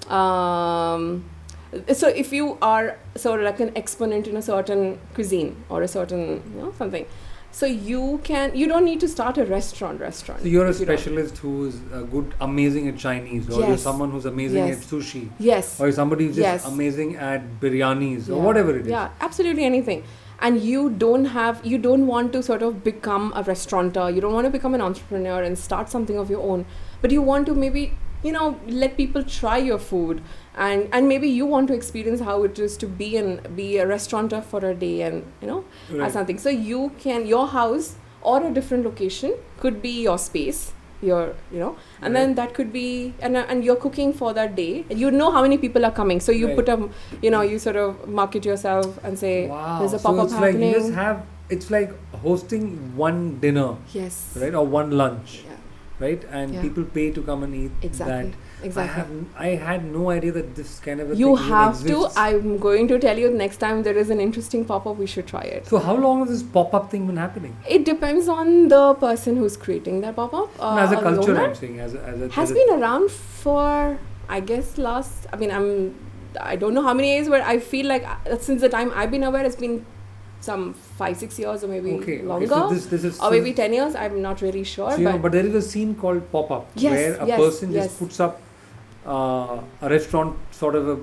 so if you are sort of like an exponent in a certain cuisine or a certain, something... So you don't need to start a restaurant. So you're a specialist who's amazing at Chinese, or you're someone who's amazing at sushi. Yes. Or somebody who's just amazing at biryanis or whatever it is. Yeah, absolutely anything. And you don't want to sort of become a restaurateur. You don't want to become an entrepreneur and start something of your own. But you want to maybe, let people try your food. And maybe you want to experience how it is to be a restaurateur for a day and, as something. So your house or a different location could be your space, and then that could be, and you're cooking for that day. You know how many people are coming. So you put you sort of market yourself and say, there's a pop-up happening. Like you just it's like hosting one dinner. Yes. Right? Or one lunch. Yeah. Right? And people pay to come and eat that. Exactly. I had no idea that this kind of a thing exists. You have to. I'm going to tell you next time there is an interesting pop-up, we should try it. So how long has this pop-up thing been happening? It depends on the person who's creating that pop-up. As a culture, I'm saying. Has been around for, I guess, I don't know how many years, but I feel like since the time I've been aware, it's been some 5-6 years or maybe longer. So this is or maybe 10 years, I'm not really sure. So but there is a scene called pop-up where a person just puts up a restaurant sort of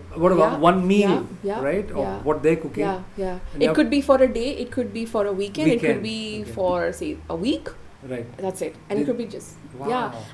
one meal, right? Of what they're cooking. Yeah. It could be for a day, it could be for a weekend. It could be for, say, a week. Right. That's it. And it could be just,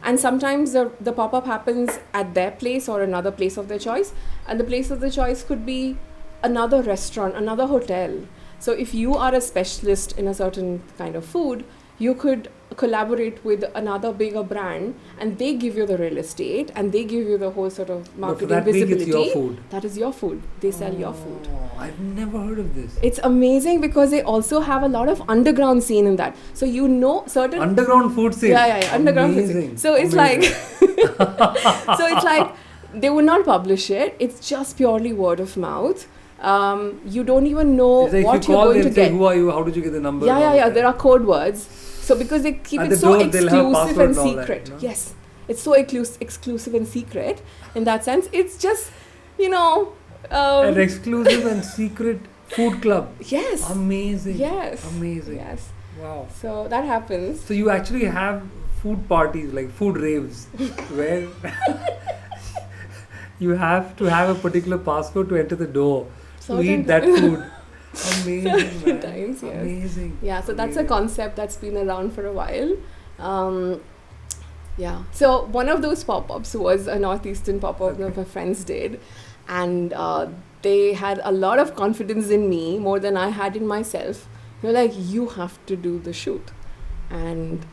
And sometimes the pop-up happens at their place or another place of their choice. And the place of the choice could be another restaurant, another hotel. So if you are a specialist in a certain kind of food, you could collaborate with another bigger brand and they give you the real estate and they give you the whole sort of marketing visibility. It's your food. That is your food. They sell your food. I've never heard of this. It's amazing because they also have a lot of underground scene in that. So certain... Underground food scene? Yeah. Underground food scene. So it's like... so it's like they would not publish it. It's just purely word of mouth. You don't even know what you're going to get. Who are you? How did you get the number? Yeah. There are code words. So because they keep it so exclusive and secret. That, Yes. It's so exclusive and secret. In that sense, it's just, an exclusive and secret food club. Yes. Amazing. Yes. Amazing. Yes. Wow. So that happens. So you actually have food parties, like food raves, where you have to have a particular password to enter the door to eat that food. Amazing, man. Times, yes. Amazing. Yeah, so that's a concept that's been around for a while. So one of those pop-ups was a northeastern pop-up that my friends did, and they had a lot of confidence in me, more than I had in myself. They were like, you have to do the shoot. And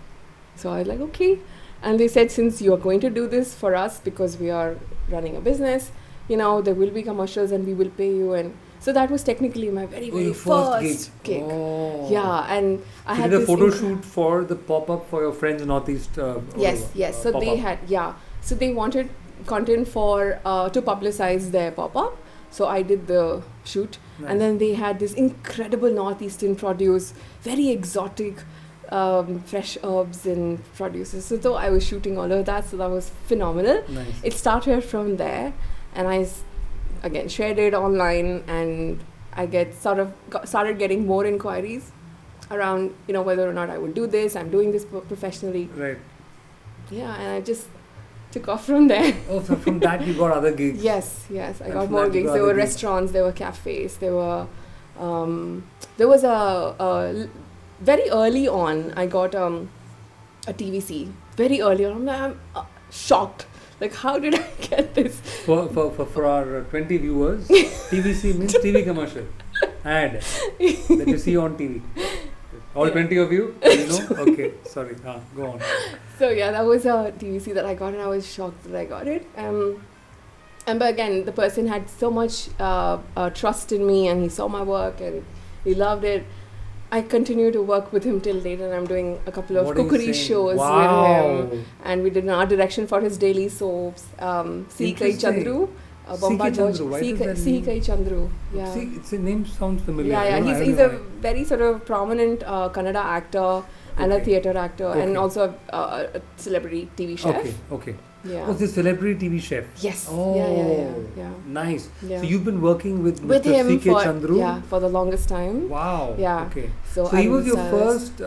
so I was like, okay. And they said, since you are going to do this for us because we are running a business, there will be commercials and we will pay you. And so that was technically my very, very first gig. Oh. Yeah, and I had did a photo shoot for the pop-up for your friends in Northeast. Yes. So pop-up. They had, So they wanted content for to publicize their pop-up. So I did the shoot. Nice. And then they had this incredible Northeastern produce, very exotic, fresh herbs and produces. So I was shooting all of that. So that was phenomenal. Nice. It started from there, and I again shared it online, and I started getting more inquiries around whether or not I would do this. I'm doing this professionally. Right. Yeah, and I just took off from there. Oh, so from that you got other gigs. Yes, I got more gigs. There were restaurants, there were cafes, there was a very early on I got a TVC. Very early on, I'm shocked. Like, how did I get this? For our 20 viewers, TVC means TV commercial ad that you see on TV. All 20 of you know? Okay, sorry. Go on. So yeah, that was a TVC that I got, and I was shocked that I got it. But again, the person had so much trust in me, and he saw my work and he loved it. I continue to work with him till date, and I'm doing a couple of cookery shows with him. And we did an art direction for his daily soaps. Sikai Chandru. Sikai Chandru. Yeah. See, its name sounds familiar. Yeah. He's a very sort of prominent Kannada actor and a theatre actor, and also a celebrity TV chef. Okay. Yeah. Was the celebrity TV chef? Yes. Oh. Yeah. Nice. Yeah. So you've been working with him C.K. Chandru? For the longest time. Wow. Yeah. Okay. So he was your first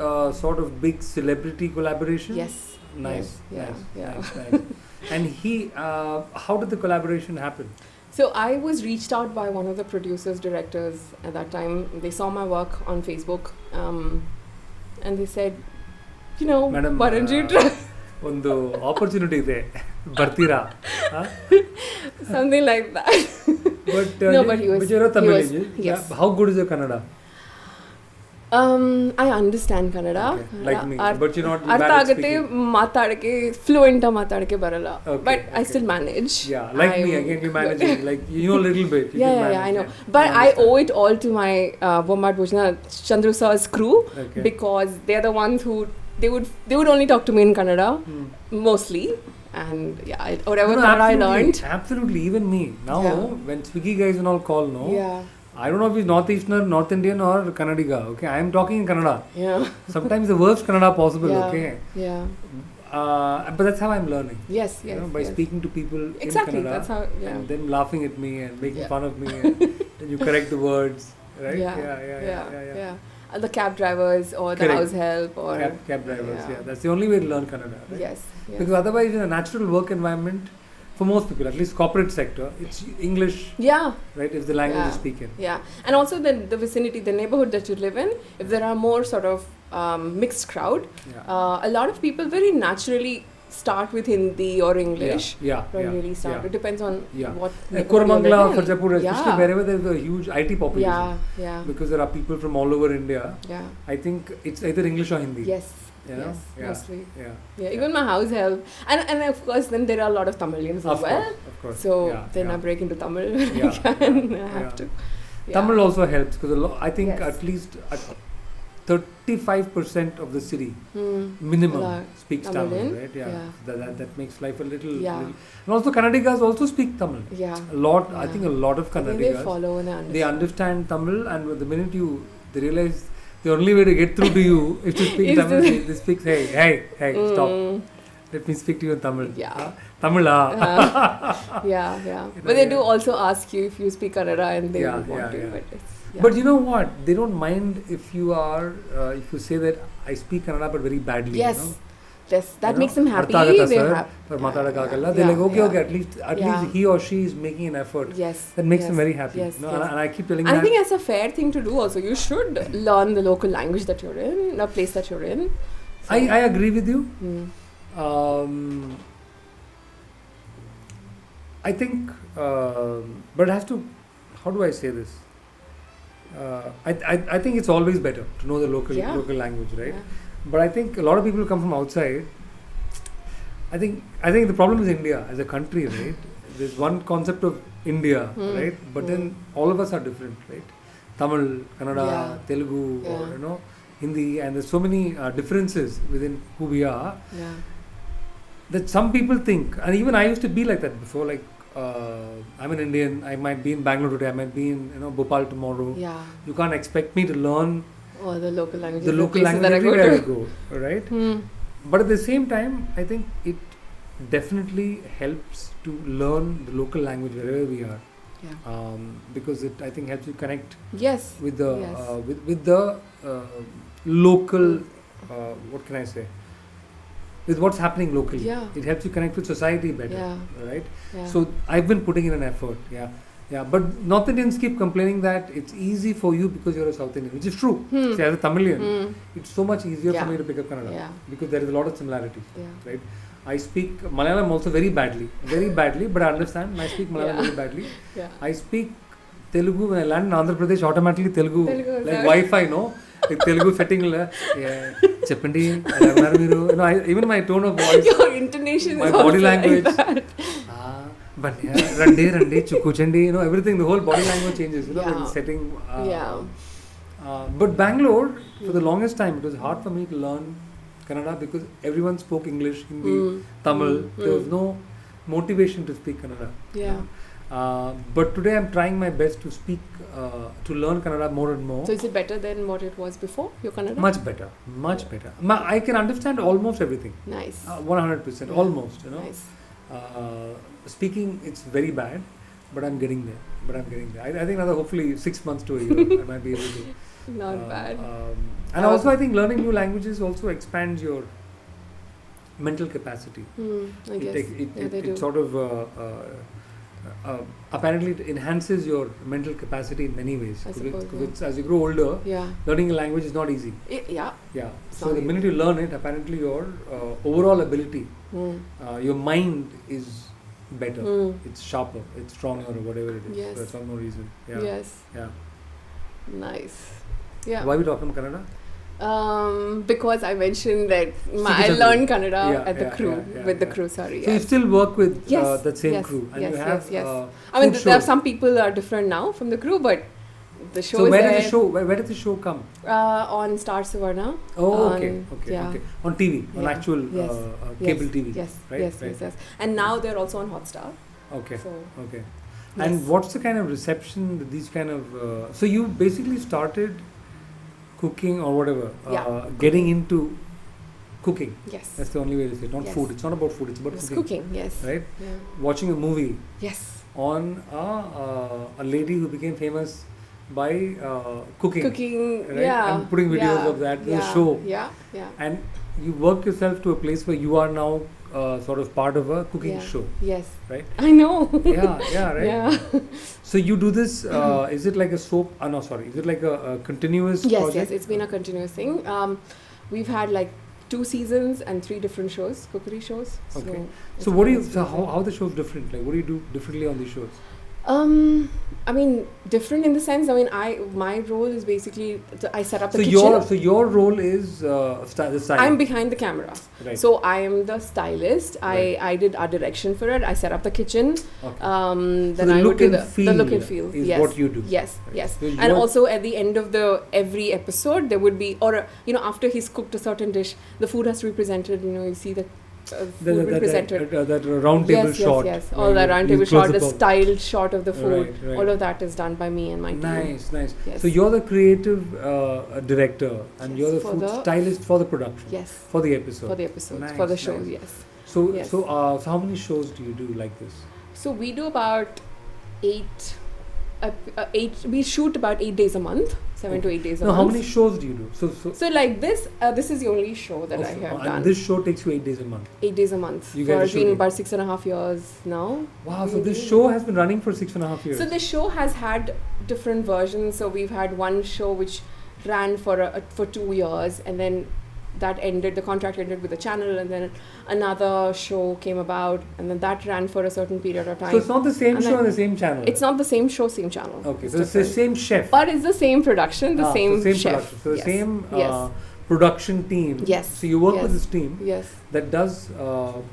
sort of big celebrity collaboration? Yes. Nice. Yes. Nice. And he, how did the collaboration happen? So I was reached out by one of the producers, directors at that time. They saw my work on Facebook, and they said, Madam, why don't you try? ಒಂದು opportunity ಇದೆ ಬರ್ತೀರಾ something like that. But you're a Tamil. Yes. How good is your Kannada? I understand Kannada. Okay. Like me, but you're not ಅರ್ಥ ಆಗುತ್ತೆ ಮಾತಾಡಕ್ಕೆ fluent ಮಾತಾಡಕ್ಕೆ ಬರಲ್ಲ, but I still manage. Yeah, like me again, you manage it, like you know a little bit. Yeah, I know, but I owe it all to my Bombard Bhojana Chandru sir's crew, because they're the ones who they would only talk to me in Kannada mostly, and whatever Kannada I learned. Absolutely, even me now when Swiggy guys and all call, I don't know if he's Northeasterner, North Indian or Kannadiga. Okay, I am talking in Kannada. Yeah. Sometimes the worst Kannada possible. Okay. Yeah. But that's how I'm learning. Yes. By speaking to people in Kannada, that's how, and them laughing at me and making fun of me, and then you correct the words, right? Yeah. The cab drivers or the house help or cab drivers. Yeah, that's the only way to learn Kannada. Right? Yes. Because otherwise, in a natural work environment, for most people, at least corporate sector, it's English. Yeah. Right, if the language is spoken. Yeah, and also the vicinity, the neighborhood that you live in, if there are more sort of mixed crowd, a lot of people very naturally start with Hindi or English. Really start. It depends on what. Koramangala, Farjapur, especially wherever there's a huge IT population. Yeah. Because there are people from all over India. Yeah. I think it's either English or Hindi. Yes. Mostly. Yeah. Even my house help, and of course then there are a lot of Tamilians as well. Of course. So then I break into Tamil. I have to. Tamil also helps because I think at least 35% of the city minimum speaks Tamil, right? That makes life a little. And also Kannadigas also speak Tamil. A lot. I think a lot of Kannadigas. They follow and understand. They understand Tamil, and the minute they realize the only way to get through to you is to speak Tamil. They speak, hey, stop. Let me speak to you in Tamil. Tamil. But they do also ask you if you speak Kannada, and they want to. But you know what? They don't mind if you say that I speak Kannada but very badly. Yes. Yes, that makes them happy. They're like, okay, at least he or she is making an effort. Yes. That makes them very happy. Yes. And I keep telling them. I think it's a fair thing to do also. You should learn the local language that you're in, the place that you're in. So. I agree with you. I think, but it has to, how do I say this? I think it's always better to know the local language, right? Yeah. But I think a lot of people who come from outside, I think the problem is India as a country, right? There's one concept of India, right? But then all of us are different, right? Tamil, Kannada, Telugu, or Hindi, and there's so many differences within who we are that some people think, and even I used to be like that before, like I'm an Indian, I might be in Bangalore today, I might be in Bhopal tomorrow. You can't expect me to learn Or the local languages. The local language everywhere I go, right? But at the same time, I think it definitely helps to learn the local language wherever we are. Yeah. Because it, I think, helps you connect. Yes. With the with the local. What can I say? With what's happening locally. Yeah. It helps you connect with society better. Yeah. Right. Yeah. So I've been putting in an effort. Yeah. Yeah, but North Indians keep complaining that it's easy for you because you're a South Indian, which is true. See, as a Tamilian, it's so much easier for me to pick up Kannada because there is a lot of similarities, right? I speak Malayalam also very badly, but I understand. I speak Malayalam very badly. I speak Telugu when I land in Andhra Pradesh, automatically Telugu like Wi-Fi, no? Like Telugu setting, Cheppandi, even my tone of voice, your intonation, my body language. But rande, chukuchandi, everything, the whole body language changes, when setting. But Bangalore, for the longest time, it was hard for me to learn Kannada because everyone spoke English, Hindi, Tamil. There was no motivation to speak Kannada. But today I'm trying my best to speak, to learn Kannada more and more. So is it better than what it was before, your Kannada? Much better. I can understand almost everything. Nice. 100%, almost, Nice. Speaking, it's very bad, but I'm getting there. I think another hopefully 6 months to a year I might be able to. Not bad. And also I think learning new languages also expands your mental capacity. I guess. It sort of apparently it enhances your mental capacity in many ways. Because as you grow older, learning a language is not easy. So the minute you learn it, apparently your overall ability, your mind is better. It's sharper, it's stronger, or whatever it is. For some more reason. Nice. Why are we talking about Kannada? Because I mentioned that I learned Kannada at the crew, with the crew, So you still work with that same crew? And you have, I mean, there are some people are different now from the crew, but the show is there. So where did the show come? On Star Savarna. Okay. On TV, on actual cable TV. Yes. And now they're also on Hotstar. Okay. And what's the kind of reception that these kind of... so you basically started cooking or whatever, getting into cooking. Yes. That's the only way to say it. Not food. It's not about food. It's about cooking. Yes. Right? Watching a movie. Yes. On a lady who became famous by cooking. Right? And putting videos of that. The show. And you work yourself to a place where you are now sort of part of a cooking show. Yes. Right? I know. Right? Yeah. So you do this, is it like a soap? Is it like a continuous project? Yes, it's been a continuous thing. We've had like 2 seasons and 3 different shows, cookery shows. Okay. So what do you, how the show's different? Like what do you do differently on these shows? I mean, different in the sense, my role is basically, I set up the kitchen. So your role is the stylist? I'm behind the camera. Right. So I am the stylist. I did art direction for it. I set up the kitchen. Okay. Then so the I look would do the look and feel is what you do. Yes. So and also at the end of every episode, there would be, after he's cooked a certain dish, the food has to be presented, you see the that round table shot. Yes. All that round table shot, the styled shot of the food, all of that is done by me and my team. Nice. Yes. So you're the creative director and you're the food stylist for the production. Yes. For the episode. Nice, for the show, yes. So how many shows do you do like this? So we do about 8. We shoot about 8 days a month, 7 to 8 days a month. How many shows do you do? So like this is the only show that I have done. And this show takes you 8 days a month? 8 days a month. It's been about 6.5 years now. Wow, so this show has been running for 6.5 years? So this show has had different versions. So we've had one show which ran for 2 years, and then the contract ended with the channel, and then another show came about, and then that ran for a certain period of time. So it's not the same show on the same channel? It's not the same show, same channel. Okay, so it's the same chef. But it's the same production, the same chef. Production. So the same production team. Yes. So you work with this team yes. that does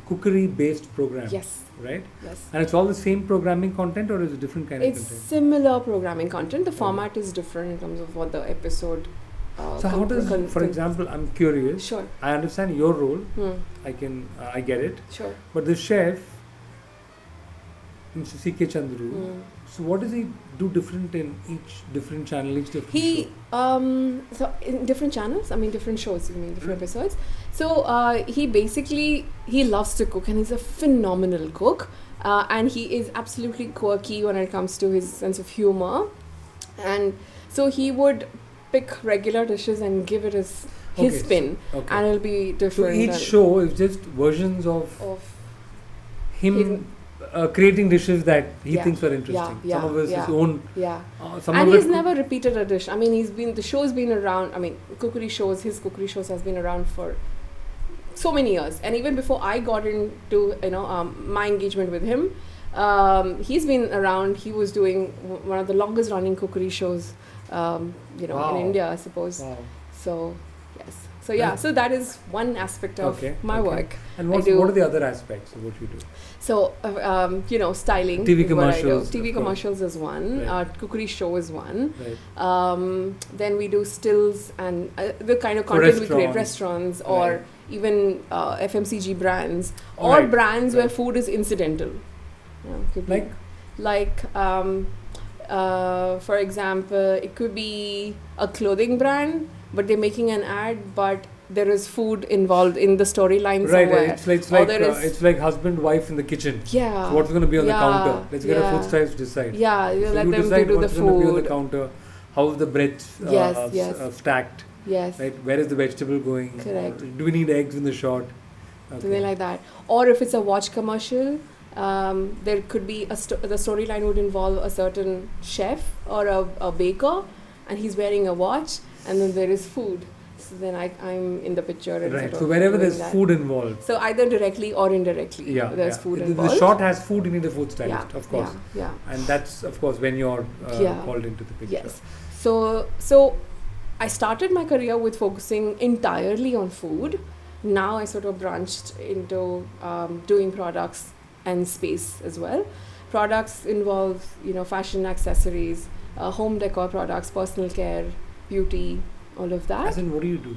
cookery-based programs. Yes. Right? Yes. And it's all the same programming content, or is it different kind of content? It's similar programming content. The format is different in terms of what the episode so how does, for example, I'm curious. Sure. I understand your role. I get it. Sure. But the chef, Mr. C.K. Chandru, so what does he do different in each different channel, each different He show? so in different channels, I mean different shows, you mean different episodes. So he loves to cook, and he's a phenomenal cook, and he is absolutely quirky when it comes to his sense of humor, and so he would pick regular dishes and give it his spin, and it'll be different. So each show is just versions of him creating dishes that he thinks are interesting. Some of his own. Yeah. And he's never repeated a dish. I mean, the show's been around. I mean, his cookery shows has been around for so many years. And even before I got into my engagement with him, he's been around. He was doing one of the longest running cookery shows, in India, I suppose. Wow. So yes. So yeah, so that is one aspect of my work. And what are the other aspects of what you do? So, styling. TV commercials. TV commercials is one. Right. Cookery show is one. Right. Then we do stills and the kind of content we create, restaurants or even FMCG brands or brands where food is incidental. For example, it could be a clothing brand, but they're making an ad, but there is food involved in the storyline somewhere. It's like husband, wife in the kitchen. Yeah. So what's going to be on the counter? Let's get a food stylist to decide. Yeah, you let them decide do the what's food. going to be on the counter, how is the bread stacked. Yes. Right. Where is the vegetable going? Correct. Do we need eggs in the shot? Something like that. Or if it's a watch commercial, there could be the storyline would involve a certain chef or a baker, and he's wearing a watch, and then there is food. So then I'm in the picture. And So wherever there's food involved. So either directly or indirectly, there's food involved. The shot has food, you need a food stylist, of course. Yeah. And that's, of course, when you're called into the picture. Yes. So I started my career with focusing entirely on food. Now I sort of branched into doing products and space as well. Products involve, fashion, accessories, home decor products, personal care, beauty, all of that. As in, what do you do?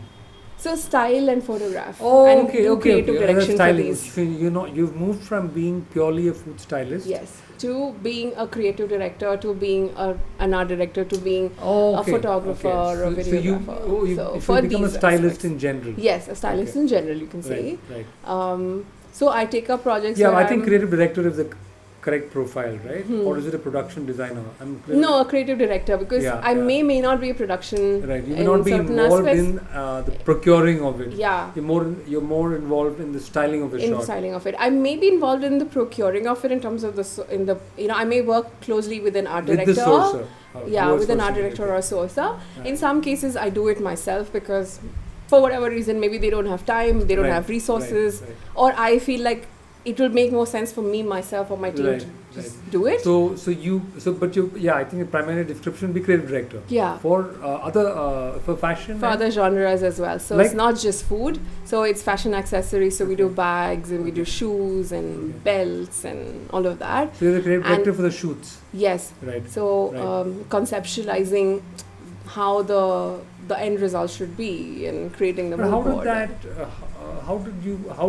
So style and photograph. And creative direction for these. So you've moved from being purely a food stylist. Yes. To being a creative director, to being an art director, to being a photographer or a videographer. So you become a stylist in general. Yes, a stylist in general, you can say. Right. So I take up projects. Yeah, I think creative director is the correct profile, right? Or is it a production designer? No, a creative director, because I may not be a production. Right, you may not be involved in the procuring of it. Yeah, you're more involved in the styling of the shot. In styling of it, I may be involved in the procuring of it in terms of I may work closely with an art director. With the sourcer. With an art director or a sourcer. In some cases, I do it myself because, for whatever reason, maybe they don't have time, they don't have resources, or I feel like it will make more sense for me, myself, or my team to just do it. I think the primary description would be creative director. Yeah. For for fashion. For other genres as well. So it's not just food. So it's fashion accessories. So we do bags and we do shoes and belts and all of that. So you're the creative director for the shoots. Yes. Right. So conceptualizing how the end result should be and creating the mood board. How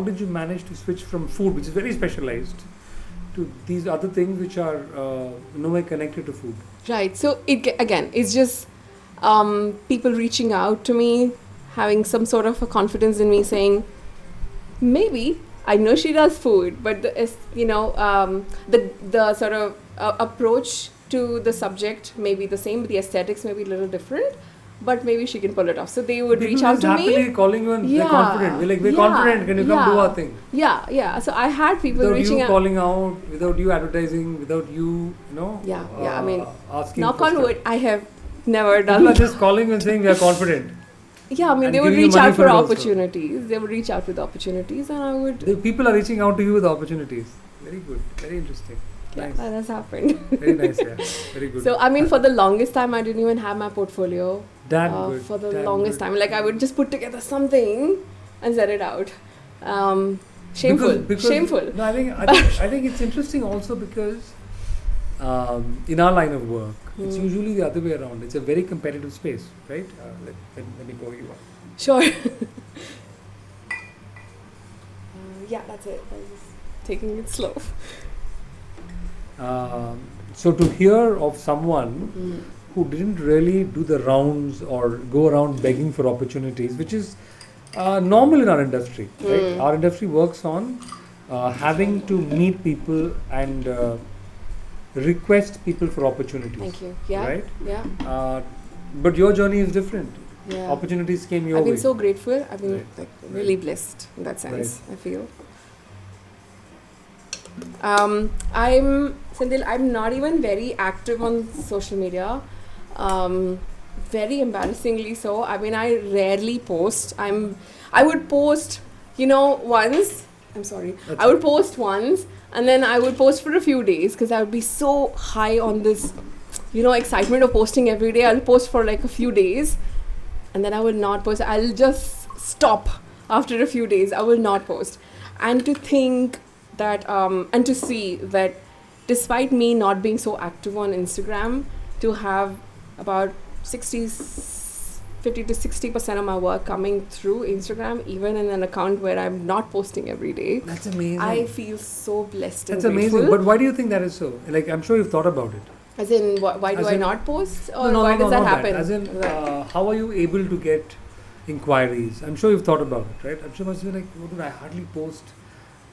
did you manage to switch from food, which is very specialized, to these other things which are nowhere connected to food? Right. So it's just people reaching out to me, having some sort of a confidence in me, saying, maybe I know she does food, but the sort of approach to the subject may be the same, but the aesthetics may be a little different. But maybe she can pull it off. So they would reach out to me. People happily calling you and they're confident. We're confident. Can you come do our thing? Yeah. So I had people without reaching out. Without you calling out, without you advertising, without you, I mean, asking. Knock on wood, I have never done. People are just calling you and saying we are confident. Yeah, I mean, they would reach out for opportunities. Also. They would reach out with opportunities, and I would. People are reaching out to you with opportunities. Very good. Very interesting. Nice. Yeah, that has happened. Very nice, yeah. Very good. So, I mean, for the longest time, I didn't even have my portfolio. Good. For the longest time. Like, I would just put together something and set it out. Shameful. Shameful. No, I think it's interesting also because in our line of work, it's usually the other way around. It's a very competitive space, right? Let me go you on. Sure. That's it. I was just taking it slow. So to hear of someone who didn't really do the rounds or go around begging for opportunities, which is normal in our industry, right? Our industry works on having to meet people and request people for opportunities. Thank you. Yeah. Right? Yeah. But your journey is different. Yeah. Opportunities came your way. I've been so grateful. I've been really blessed in that sense, I feel. I'm Sendil, I'm not even very active on social media. Very embarrassingly so. I mean, I rarely post. I would post, once. I'm sorry. I would post once, and then I would post for a few days because I would be so high on this, excitement of posting every day. I'll post for like a few days, and then I will not post. I'll just stop after a few days. I will not post. And to think that, and to see that despite me not being so active on Instagram, to have about 50 to 60% of my work coming through Instagram, even in an account where I'm not posting every day. That's amazing. I feel so blessed. That's and grateful. amazing. But why do you think that is so? Like, I'm sure you've thought about it. As in, why do I not post? Or why does that happen? As in, how are you able to get inquiries? I'm sure you've thought about it, right? I'm sure you must be like, I hardly post.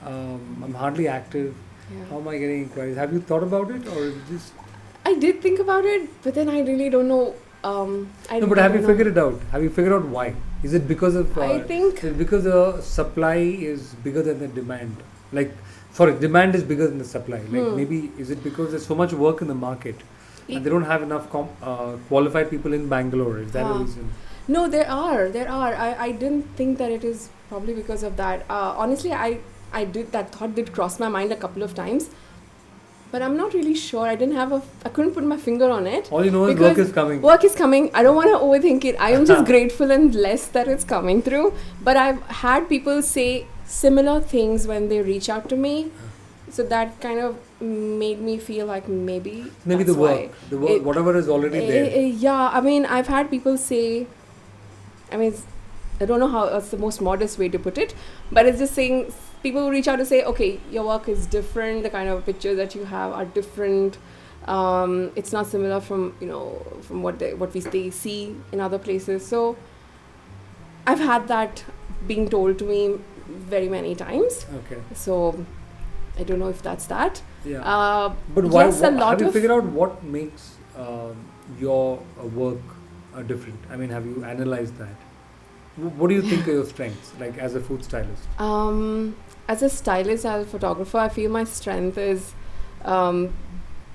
I'm hardly active. Yeah. How am I getting inquiries? Have you thought about it, or is it just? I did think about it, but then I really don't know. But have you figured it out? Have you figured out why? Is it because of? I think it's because the supply is bigger than the demand. Demand is bigger than the supply. Maybe is it because there's so much work in the market, and they don't have enough qualified people in Bangalore? Is that a reason? No, there are. I didn't think that it is probably because of that. Honestly, I did, that thought did cross my mind a couple of times, but I'm not really sure. I couldn't put my finger on it. All you know is work is coming. Work is coming. I don't want to overthink it. I am just grateful and blessed that it's coming through. But I've had people say similar things when they reach out to me. So that kind of made me feel like maybe the work, whatever is already there. Yeah, I mean, I've had people say, I don't know how that's the most modest way to put it, but it's just saying, people will reach out to say, okay, your work is different, the kind of pictures that you have are different, it's not similar from what we see in other places. So I've had that being told to me very many times. Okay. So I don't know if that's that. Yeah. But why? Yes, have you figured out what makes your work different? I mean, have you analyzed that? What do you think are your strengths, like as a food stylist? As a stylist, as a photographer, I feel my strength is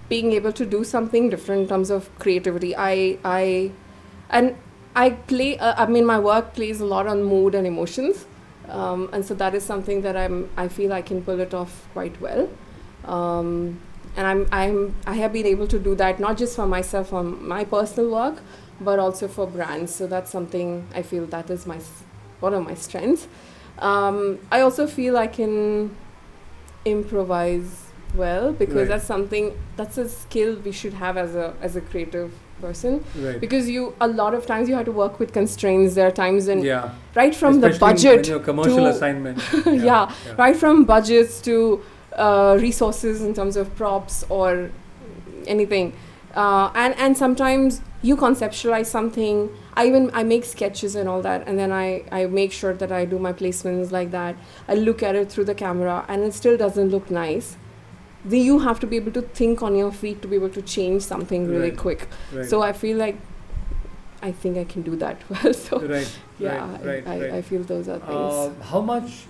being able to do something different in terms of creativity. I play. My work plays a lot on mood and emotions, and so that is something that I feel I can pull it off quite well. And I have been able to do that not just for myself on my personal work, but also for brands. So that's something I feel that is one of my strengths. I also feel I can improvise well, because that's a skill we should have as a creative person. Right. Because a lot of times you have to work with constraints. There are times when right from especially the budget in your commercial assignment. Right from budgets to resources in terms of props or anything. And sometimes you conceptualize something. I make sketches and all that, and then I make sure that I do my placements like that. I look at it through the camera and it still doesn't look nice. Then you have to be able to think on your feet to be able to change something really quick. Right. So I feel like I think I can do that well. So I feel those are things. How much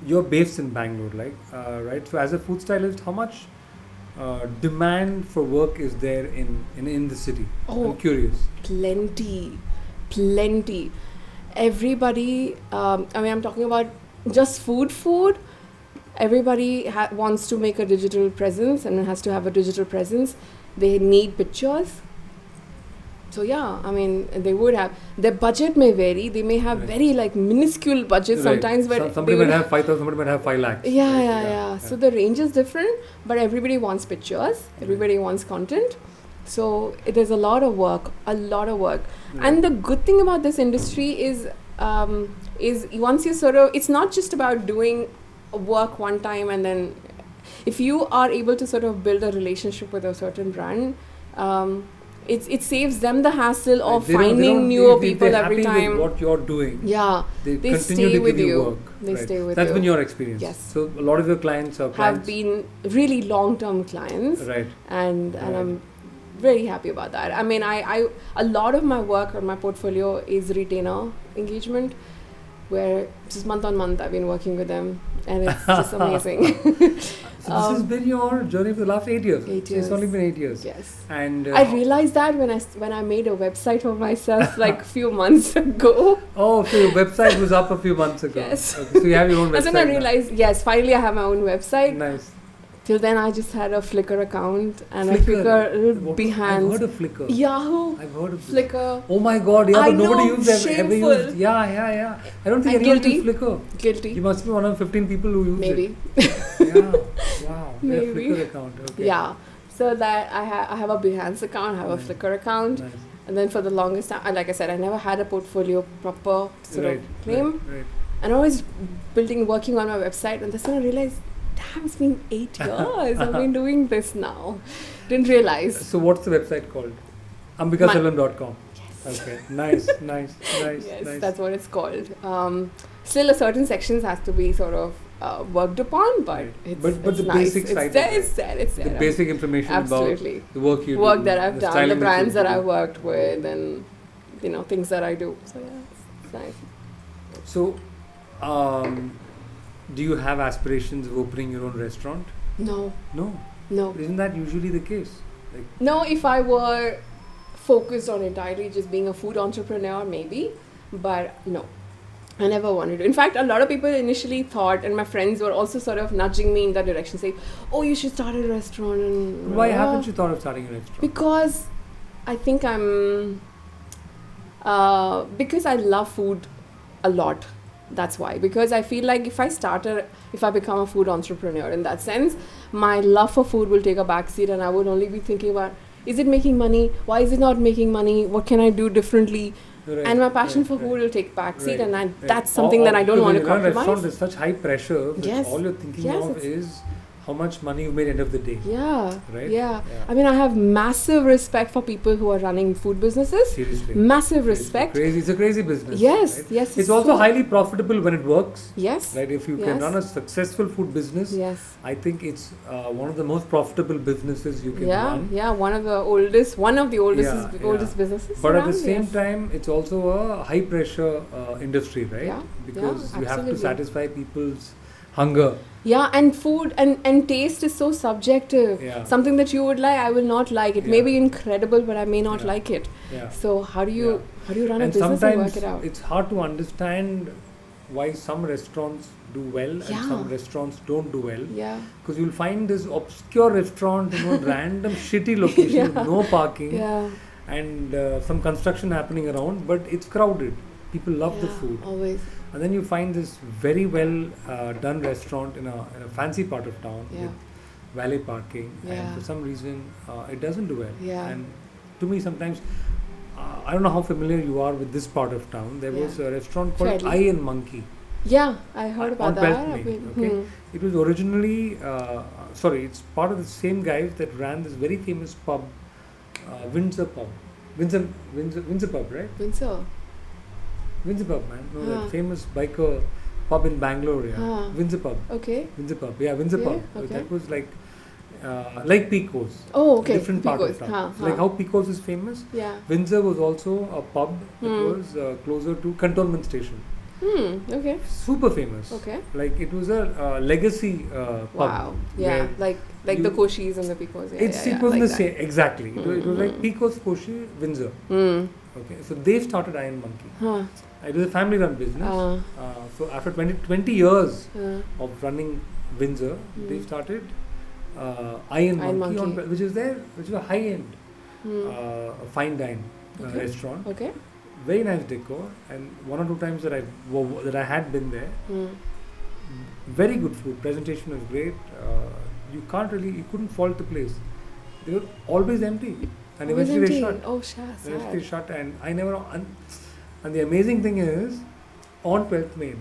you're based in Bangalore, right? So as a food stylist, how much demand for work is there in the city? I'm curious. Plenty. Everybody, I'm talking about just food. Everybody wants to make a digital presence and has to have a digital presence. They need pictures. So they would have, their budget may vary. They may have very minuscule budgets sometimes. But somebody might have 5,000, somebody might have 5 lakhs. Yeah. So the range is different, but everybody wants pictures. Everybody wants content. So there's a lot of work. And the good thing about this industry is once you it's not just about doing work one time and then, if you are able to sort of build a relationship with a certain brand, it saves them the hassle of finding newer people every time. With what you're doing, they continue stay to with give you. Work. They stay with That's you. been your experience. Yes. So a lot of your clients have been really long-term clients, right? And I'm very happy about that. I mean, I a lot of my work or my portfolio is retainer engagement, where just month on month I've been working with them, and it's just amazing. So this has been your journey for the last 8 years. 8 years. It's only been 8 years. Yes. And I realized that when I made a website for myself like few months ago. Oh, so your website was up a few months ago. Yes. Okay, so you have your own website. That's when I realized, yes, finally I have my own website. Nice. Till then, I just had a Flickr account and Flickr. Behance. I've heard of Flickr. Yahoo. I've heard of Flickr. Oh my God! Yeah, but nobody ever used. Yeah. I don't think anyone used Flickr. Guilty. You must be one of 15 people who use it. Maybe. Yeah. Wow. Maybe. Flickr account. Okay. Yeah. So that I have a Behance account. I have a Flickr account. Nice. And then for the longest time, like I said, I never had a portfolio proper sort of claim. Right. And I was working on my website, and that's when I realized, damn, it's been 8 years. I've been doing this now. Didn't realize. So what's the website called? AmbicaSelvam.com. Yes. Okay. Nice. Yes, that's what it's called. Still, a certain sections has to be sort of worked upon, but it's the nice. basic side. It's there. The basic information Absolutely. about the work you do. Work that I've done, the brands that I've do. worked with, and things that I do. So yeah, it's nice. So, do you have aspirations of opening your own restaurant? No. But isn't that usually the case? No, if I were focused on entirely just being a food entrepreneur, maybe, but no. I never wanted to. In fact, a lot of people initially thought, and my friends were also sort of nudging me in that direction, saying, "Oh, you should start a restaurant." And why haven't you thought of starting a restaurant? Because I think because I love food a lot. That's why. Because I feel like if I become a food entrepreneur in that sense, my love for food will take a backseat, and I would only be thinking about, is it making money? Why is it not making money? What can I do differently? Right, and my passion for food will take backseat, and that's something or that I don't want to compromise. Restaurant is such high pressure that Yes. all you're thinking of is how much money you made end of the day. Yeah. Right? Yeah. I mean, I have massive respect for people who are running food businesses. Seriously. Massive respect. It's a crazy business. Yes. Right? Yes. It's also highly profitable when it works. Yes. Right. If you can run a successful food business, I think it's one of the most profitable businesses you can run. Yeah. One of the oldest businesses. But at the same time, it's also a high pressure industry, right? Yeah. Because you have to satisfy people's hunger. Yeah, and food and taste is so subjective. Yeah. Something that you would like, I will not like. It may be incredible, but I may not like it. Yeah. So how do you run a business sometimes and work it out? It's hard to understand why some restaurants do well and some restaurants don't do well. Yeah. Because you'll find this obscure restaurant in a random shitty location with no parking and some construction happening around, but it's crowded. People love the food. Always. And then you find this very well done restaurant in a fancy part of town with valet parking, and for some reason it doesn't do well. Yeah. And to me, sometimes I don't know how familiar you are with this part of town. There was a restaurant called Eye and Monkey. Yeah, I heard about that. It was originally it's part of the same guys that ran this very famous pub, Windsor Pub. Windsor Pub, right? Windsor Pub, man. No, that famous biker pub in Bangalored, Windsor Pub. Okay. Windsor Pub. Yeah, Windsor Pub. Okay. That was like Picos. Oh, okay. Different part of town. Like how Picos is famous. Yeah. Windsor was also a pub that was closer to Cantonment Station. Okay. Super famous. Okay. Like it was a legacy pub. Wow. Yeah. Like the Koshis and the Picos. It wasn't the same. Exactly. It was like Picos, Koshi, Windsor. Okay. So they started Iron Monkey. It was a family-run business. So after 20 years of running Windsor, they started Iron Monkey. Which is a high-end fine dine restaurant. Okay. Very nice decor, and one or two times that I had been there, very good food. Presentation was great. You couldn't fault the place. They were always empty, and eventually they shut. Oh, sad. Eventually they shut, and and the amazing thing is, on 12th May,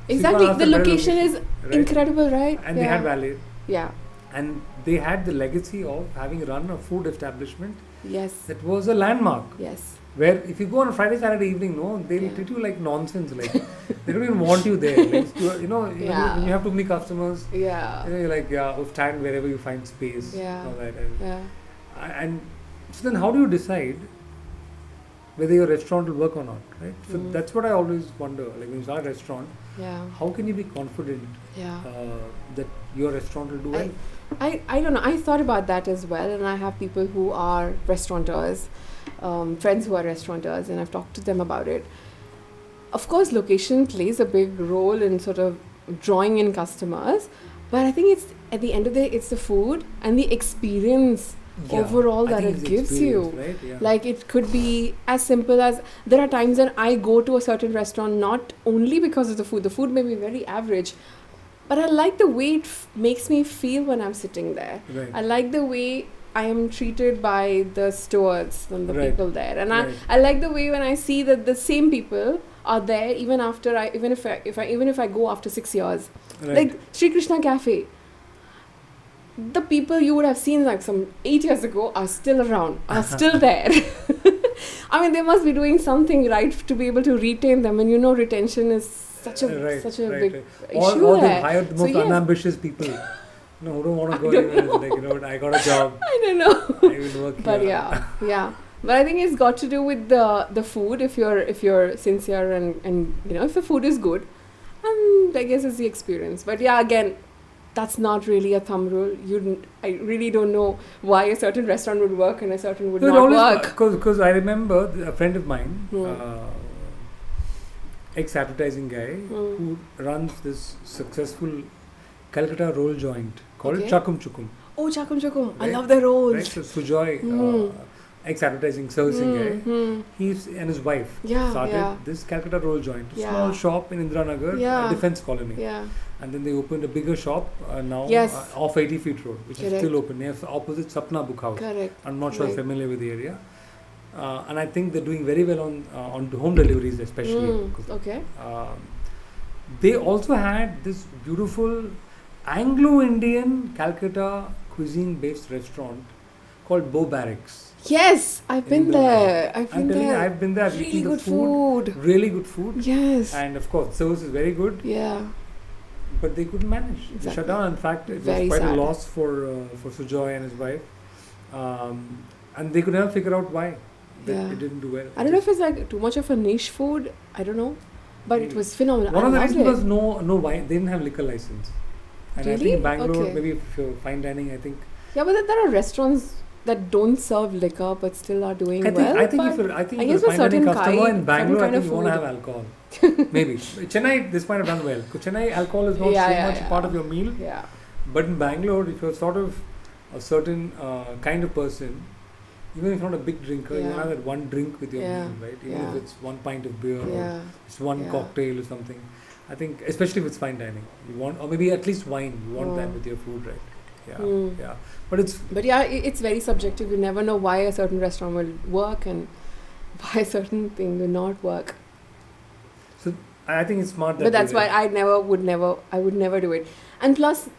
Exactly. The location is incredible, right? And they had valet. Yeah. And they had the legacy of having run a food establishment. Yes. That was a landmark. Yes. Where if you go on a Friday, Saturday evening, they'll treat you like nonsense. Like they don't even want you there. Like, when you have too many customers. Yeah. You're like, stand wherever you find space. Yeah. All that. And so then how do you decide whether your restaurant will work or not, right? So that's what I always wonder. Like when you start a restaurant, how can you be confident that your restaurant will do well? I don't know. I thought about that as well, and I have people who are restaurateurs, friends who are restaurateurs, and I've talked to them about it. Of course, location plays a big role in sort of drawing in customers, but I think it's at the end of the day, it's the food and the experience overall that it gives you. Right? Yeah. Like it could be as simple as there are times when I go to a certain restaurant not only because of the food may be very average, but I like the way it makes me feel when I'm sitting there. Right. I like the way I am treated by the stewards and the people there, and I like the way when I see that the same people are there even if I go after 6 years. Like Sri Krishna Cafe, the people you would have seen like some 8 years ago are still around, are still there. I mean, they must be doing something right to be able to retain them, and retention is such a big issue. Or they've hired the most unambitious people. Who don't want to go anywhere. Like, I got a job. I don't know. I will work but here. yeah. But I think it's got to do with the food. If you're sincere and if the food is good, I guess it's the experience. But yeah, again, that's not really a thumb rule. I really don't know why a certain restaurant would work and a certain would not work. Because I remember a friend of mine, ex-advertising guy, who runs this successful Calcutta roll joint called Chakum Chukum. Oh, Chakum Chukum. Right? I love the rolls. Right? So Sujoy, ex-advertising servicing guy, he's and his wife started this Calcutta roll joint, a small shop in Indiranagar, a defense colony. Yeah. And then they opened a bigger shop now off 80 Feet Road, which is still open. They have opposite Sapna Book House. Correct. I'm not sure if you're familiar with the area. And I think they're doing very well on home deliveries especially. They also had this beautiful Anglo-Indian Calcutta cuisine-based restaurant called Beau Barracks. Yes, I've been there. I've been there. I've eaten the food. Really good food. Yes. And of course, service is very good. Yeah. But they couldn't manage. Exactly. They shut down. In fact, it was quite a loss for Sujoy and his wife. And they could never figure out why. It didn't do well. I don't know if it's like too much of a niche food. I don't know. But it was phenomenal. One of the reasons was no wine. They didn't have liquor license. And really? I think Bangalore, maybe if you're fine dining, I think. Yeah, but there are restaurants that don't serve liquor but still are doing well. I think if you're a fine dining customer in Bangalore, I think you want to have alcohol. Maybe. Chennai, this might have done well. Because Chennai, alcohol is not so much part of your meal. Yeah. But in Bangalore, if you're sort of a certain kind of person, even if you're not a big drinker, you have that one drink with your meal, right? Even if it's 1 pint of beer or just one cocktail or something. I think, especially if it's fine dining, you want, or maybe at least wine, you want that with your food, right? Yeah. But it's very subjective. You never know why a certain restaurant will work and why a certain thing will not work. So I think it's smart. But that's why I would never do it. And plus,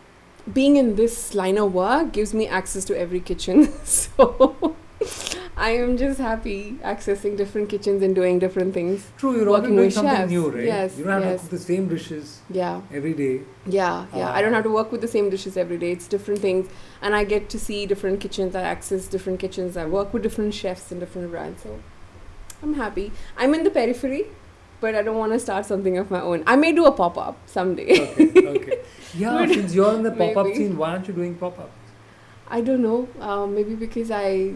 being in this line of work gives me access to every kitchen. So I am just happy accessing different kitchens and doing different things. True, you're always doing something new, right? Yes. You don't have to cook the same dishes every day. Yeah. I don't have to work with the same dishes every day. It's different things. And I get to see different kitchens. I access different kitchens. I work with different chefs and different brands. So I'm happy. I'm in the periphery, but I don't want to start something of my own. I may do a pop-up someday. Okay. Yeah, since you're in the pop-up scene, why aren't you doing pop-up? I don't know. Maybe because I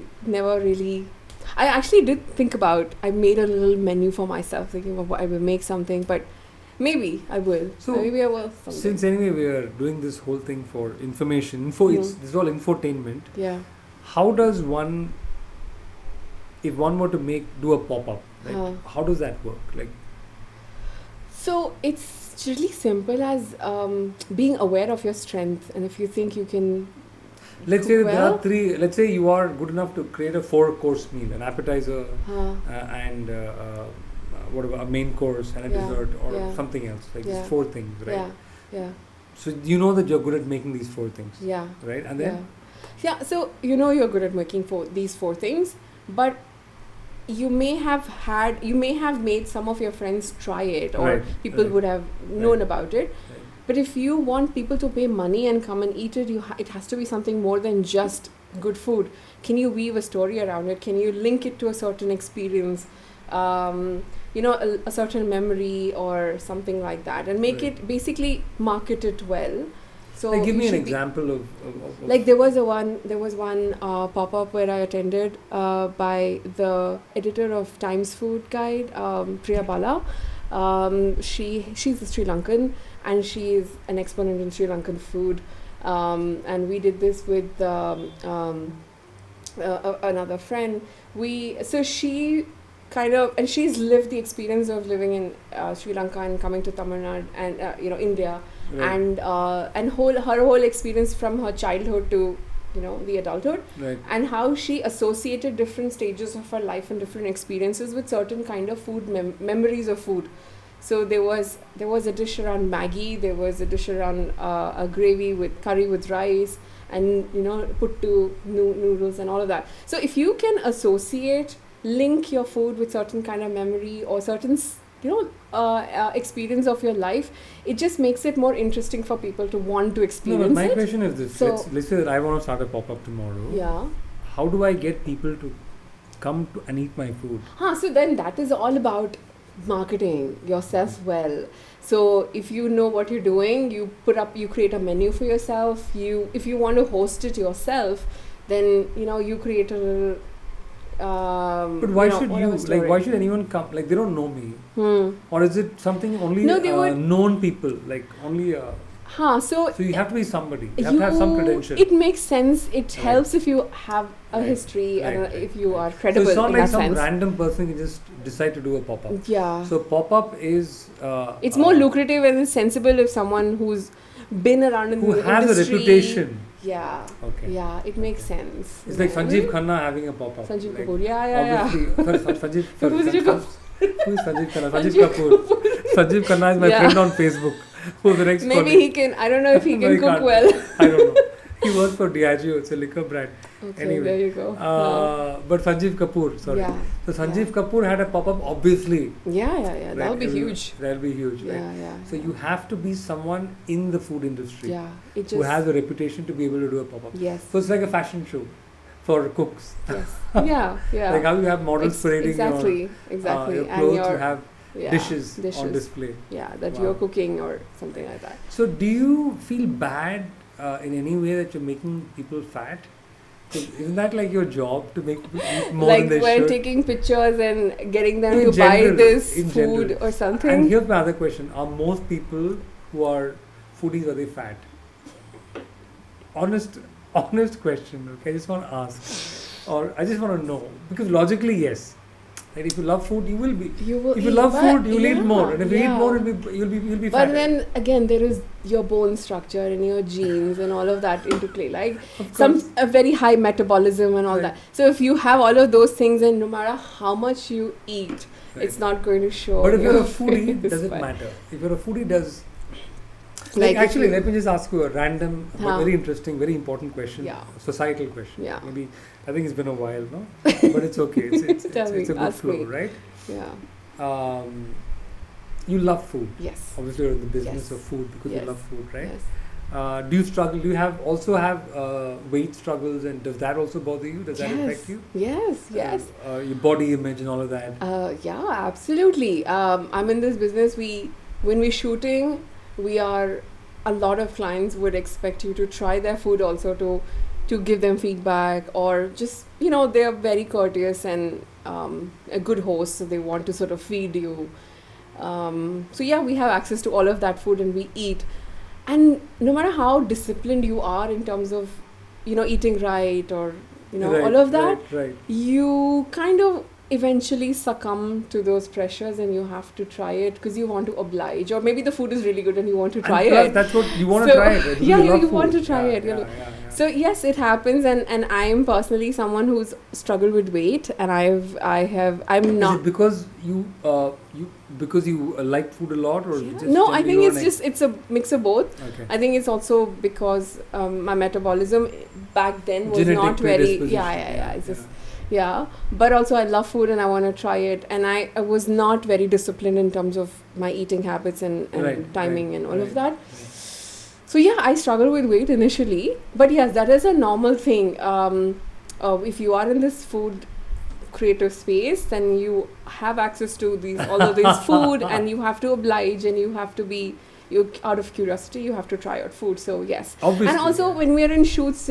actually did think about, I made a little menu for myself, thinking of I will make something, but maybe I will. So maybe I will someday. Since anyway we are doing this whole thing for information, this is all infotainment. Yeah. How does one, if one were to do a pop-up, how does that work? So it's really simple as being aware of your strength, and if you think you can. Let's say there are three. Let's say you are good enough to create a 4-course meal, an appetizer, and whatever, a main course and a dessert or something else, like these 4 things, right? Yeah. So you know that you're good at making these 4 things. Yeah. Right? And then? Yeah. So you're good at making these 4 things, but you may have made some of your friends try it, or people would have known about it. Right. But if you want people to pay money and come and eat it, it has to be something more than just good food. Can you weave a story around it? Can you link it to a certain experience, a certain memory or something like that, and make it basically market it well. So give me an example of like there was one pop-up where I attended by the editor of Times Food Guide, Priya Bala. She's a Sri Lankan, and she is an exponent in Sri Lankan food. And we did this with another friend. She kind of, and she's lived the experience of living in Sri Lanka and coming to Tamil Nadu and India, and her whole experience from her childhood to the adulthood, and how she associated different stages of her life and different experiences with certain kind of food memories of food. So there was a dish around Maggi, there was a dish around a gravy with curry with rice, and put to noodles and all of that. So if you can link your food with certain kind of memory or certain experience of your life, it just makes it more interesting for people to want to experience it. My question is this: let's say that I want to start a pop-up tomorrow. Yeah. How do I get people to come to and eat my food? So then that is all about marketing yourself well. So if you know what you're doing, you create a menu for yourself. If you want to host it yourself, then you create a little. But why should why should anyone come? Like, they don't know me, or is it something only known people? Like only. So you have to be somebody. You have to have some credential. It makes sense. It helps if you have a history and if you are credible. So it's not in like some random person can just decide to do a pop-up. Yeah. So pop-up is. It's more lucrative and sensible if someone who's been around in the industry. Who has a reputation. Yeah. Okay. Yeah, it makes sense. It's like Sanjeev Khanna having a pop-up. Sanjeev Kapoor. Yeah. Obviously, who is Sanjeev Khanna? Sanjeev Kapoor. Sanjeev Khanna is my friend on Facebook. Who's an ex-colleague. Maybe he can. I don't know if he can cook well. I don't know. He works for Diageo. It's a liquor brand. Okay, anyway, there you go. But Sanjeev Kapoor, sorry. Yeah. So Sanjeev Kapoor had a pop-up, obviously. Yeah. Right? That'll be huge. That'll be huge, right? Yeah. So you have to be someone in the food industry. Yeah. Who has a reputation to be able to do a pop-up. Yes. So it's like a fashion show for cooks. Yes. Yeah. Like how you have models parading exactly. your clothes, you have dishes on display. Yeah, that you're cooking or something like that. So do you feel bad in any way that you're making people fat? Isn't that like your job, to make people eat more than they should? Like we're taking pictures and getting them to buy this food or something? And here's my other question. Are most people who are foodies, are they fat? Honest question, okay? I just want to ask. Or I just want to know. Because logically, yes. Like if you love food, you will be. If you love food, you'll eat more. And if you eat more, you'll be fat. But then again, there is your bone structure and your genes and all of that into play. Like a very high metabolism and all that. So if you have all of those things, and no matter how much you eat, it's not going to show. But if you're a foodie, does it matter? If you're a foodie, actually, let me just ask you a random, but very interesting, very important question. Yeah. Societal question. Yeah. Maybe, I think it's been a while, no? But it's okay. It's a good flow, right? Yeah. You love food. Yes. Obviously, you're in the business of food because you love food, right? Yes. Do you struggle? Do you also have weight struggles, and does that also bother you? Does that affect you? Yes. Your body image and all of that. Yeah, absolutely. I'm in this business. When we're shooting, a lot of clients would expect you to try their food also to give them feedback, or just they are very courteous and a good host, so they want to sort of feed you. So we have access to all of that food and we eat. And no matter how disciplined you are in terms of eating right or all of that, right. you kind of eventually succumb to those pressures and you have to try it because you want to oblige, or maybe the food is really good and you want to try it. That's what you want to try it. You want to try it. So yes, it happens, and I am personally someone who's struggled with weight, and I'm not. Is it because you like food a lot, or just no? I think it's a mix of both. Okay. I think it's also because my metabolism back then was genetic not very. It's just. Yeah, but also I love food and I want to try it, and I was not very disciplined in terms of my eating habits and timing and all of that. Right. So yeah, I struggled with weight initially, but yes, that is a normal thing. If you are in this food creative space, then you have access to all of this food, and you have to oblige, and you have to be. Out of curiosity, you have to try out food. So yes, obviously, and also when we are in shoots,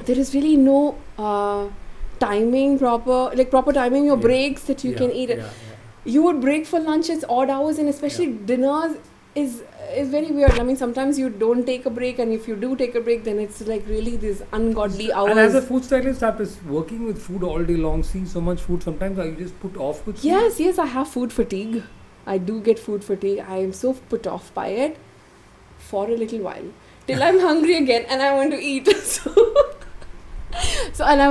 there is really no timing, proper timing, your breaks that you can eat. You would break for lunch, it's odd hours, and especially dinners is very weird. I mean, sometimes you don't take a break, and if you do take a break, then it's like really these ungodly hours. And as a food stylist, after working with food all day long, seeing so much food, sometimes are you just put off with food? Yes, I have food fatigue. I do get food fatigue. I am so put off by it for a little while, till I'm hungry again and I want to eat. So and I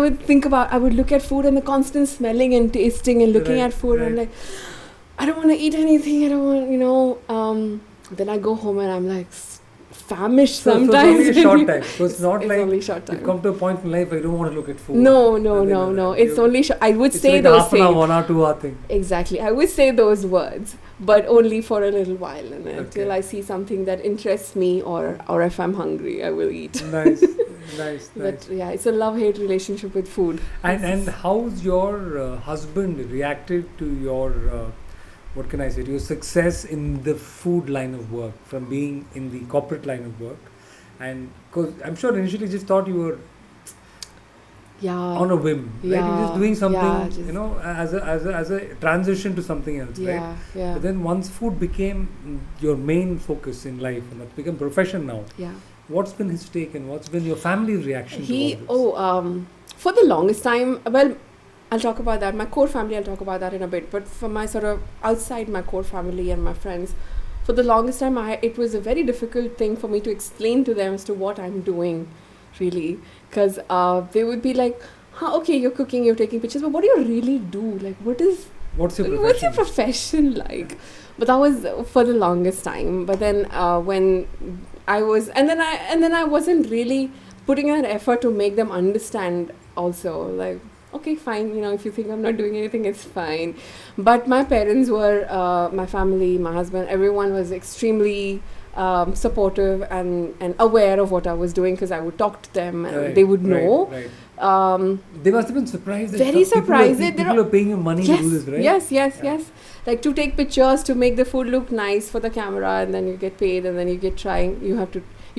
would look at food and the constant smelling and tasting and looking at food and I'm like, I don't want to eat anything. I don't want, then I go home and I'm like famished sometimes. So it's only a short time. So it's not like only short time. You come to a point in life where you don't want to look at food. No. It's only I would say like those half an hour, 1 hour, 2 hour thing. Exactly. I would say those words, but only for a little while, and until I see something that interests me, or if I'm hungry, I will eat. Nice. But yeah, it's a love-hate relationship with food. And how's your husband reacted to your what can I say, to your success in the food line of work, from being in the corporate line of work? And because I'm sure initially just thought you were on a whim, right? You're just doing something, as a transition to something else, right? But then once food became your main focus in life, and that became profession now. Yeah. What's been his take, and what's been your family's reaction to all this? For the longest time, well, I'll talk about that. My core family, I'll talk about that in a bit. But for my sort of outside my core family and my friends, for the longest time, it was a very difficult thing for me to explain to them as to what I'm doing, really. Because they would be like, okay, you're cooking, you're taking pictures, but what do you really do? Like, what's your profession like? But that was for the longest time. But then when I was, and then I wasn't really putting an effort to make them understand also, like, okay, fine, if you think I'm not doing anything, it's fine. But my parents were, my family, my husband, everyone was extremely supportive and aware of what I was doing, because I would talk to them and they would know. Right. They must have been surprised. Very surprised. People are paying you money to do this, right? Yes. Like to take pictures, to make the food look nice for the camera, and then you get paid, and then you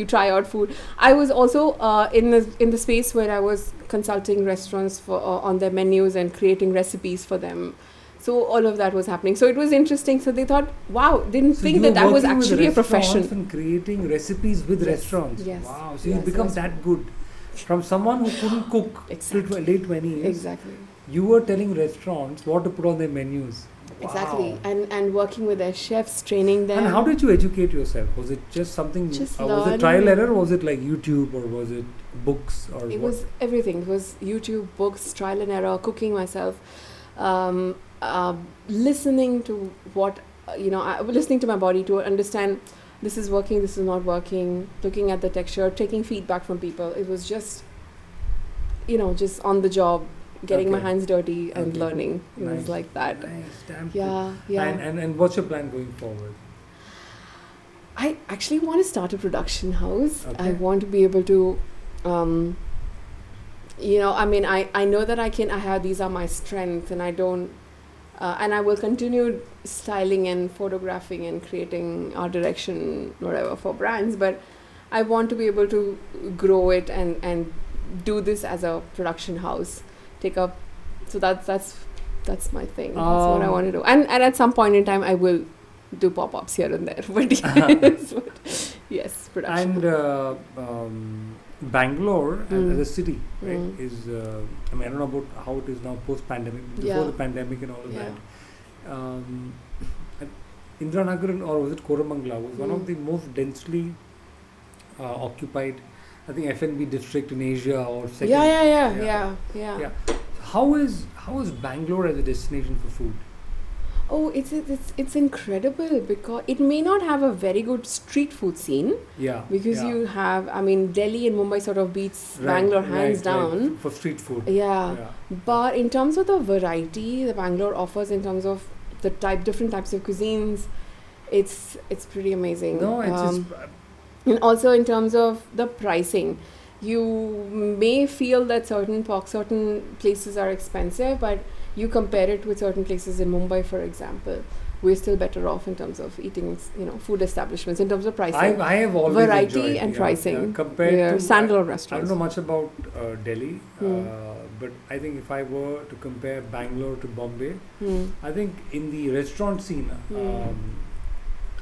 try out food. I was also in the space where I was consulting restaurants for on their menus and creating recipes for them. So all of that was happening. So it was interesting. So they thought, wow, didn't think that was actually a profession. And creating recipes with restaurants. Yes. Wow. So you become that good. From someone who couldn't cook till late 20s. Exactly. You were telling restaurants what to put on their menus. Wow. Exactly. And working with their chefs, training them. And how did you educate yourself? Was it just something, was it trial error, or was it like YouTube, or was it books, or it was everything. It was YouTube, books, trial and error, cooking myself, listening to what, listening to my body to understand this is working, this is not working, looking at the texture, taking feedback from people. It was just, just on the job, getting my hands dirty and learning. It was like that. Nice, damn yeah. And what's your plan going forward? I actually want to start a production house. Okay. I want to be able to, I know that these are my strengths, and I don't, and I will continue styling and photographing and creating art direction, whatever, for brands, but I want to be able to grow it and do this as a production house. So that's my thing. That's what I want to do. And at some point in time, I will do pop-ups here and there. But yes, production. And Bangalore as a city, right, is I mean, I don't know about how it is now post-pandemic. Before the pandemic and all of that, Indranagar, or was it Koramangala, was one of the most densely occupied, I think, F&B district in Asia, or second. Yeah. How is Bangalore as a destination for food? Oh, it's incredible, because it may not have a very good street food scene. Because you have, I mean, Delhi and Mumbai sort of beats Bangalore hands down for street food. But in terms of the variety the Bangalore offers, in terms of the different types of cuisines, it's pretty amazing. No, it's and also in terms of the pricing, you may feel that certain places are expensive, but you compare it with certain places in Mumbai, for example, we're still better off in terms of eating, food establishments, in terms of pricing. I have always variety enjoyed, and pricing compared to Sendil restaurants. I don't know much about Delhi, but I think if I were to compare Bangalore to Bombay, I think in the restaurant scene,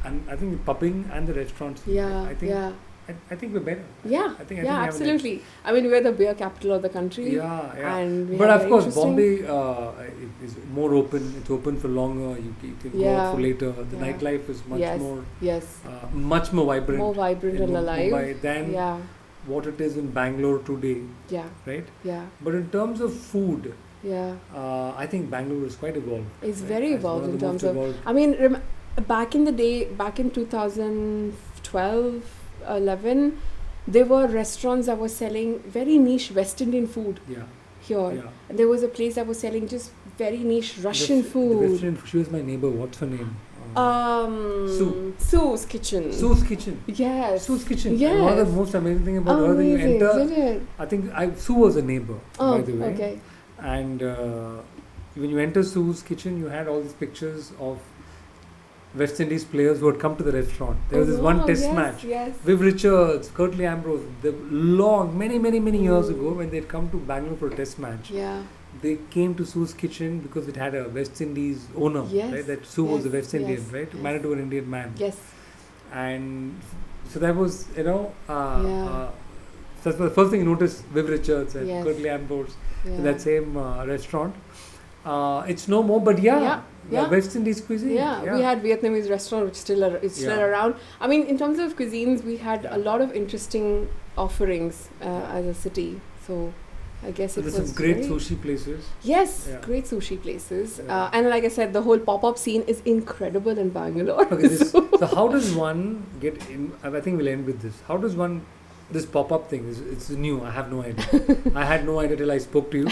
and I think pubbing and the restaurant scene, I think we're better. I think absolutely. I mean, we're the beer capital of the country. And but of course, Bombay is more open. It's open for longer. You can go out for later. The nightlife is much more, much more vibrant. More vibrant and alive Mumbai than what it is in Bangalore today. Right. But in terms of food, I think Bangalore is quite evolved. It's very evolved in terms of. I mean, back in the day, back in 2012. 11, there were restaurants that were selling very niche West Indian food here. And there was a place that was selling just very niche Russian food. The West Indian, she was my neighbor. What's her name? Sue's Kitchen. Sue's Kitchen. Yes. Sue's Kitchen. Yes. And one of the most amazing thing about her, you enter. I think Sue was a neighbor, by the way. Okay. And when you enter Sue's Kitchen, you had all these pictures of West Indies players who had come to the restaurant. There was this one test match. Viv Richards, Curtly Ambrose, many years ago, when they'd come to Bangalore for a test match. They came to Sue's Kitchen because it had a West Indies owner, right? That Sue was a West Indian, right? Married to an Indian man. And so that was, so that's the first thing you notice, Viv Richards and Curtly Ambrose in that same restaurant. It's no more, but West Indies cuisine. We had Vietnamese restaurant, which is still around. I mean, in terms of cuisines, we had a lot of interesting offerings as a city. So I guess it was some great sushi places. Great sushi places. And like I said, the whole pop-up scene is incredible in Bangalore. Okay, so how does one get in? I think we'll end with this. How does one? This pop-up thing it's new. I have no idea. I had no idea till I spoke to you.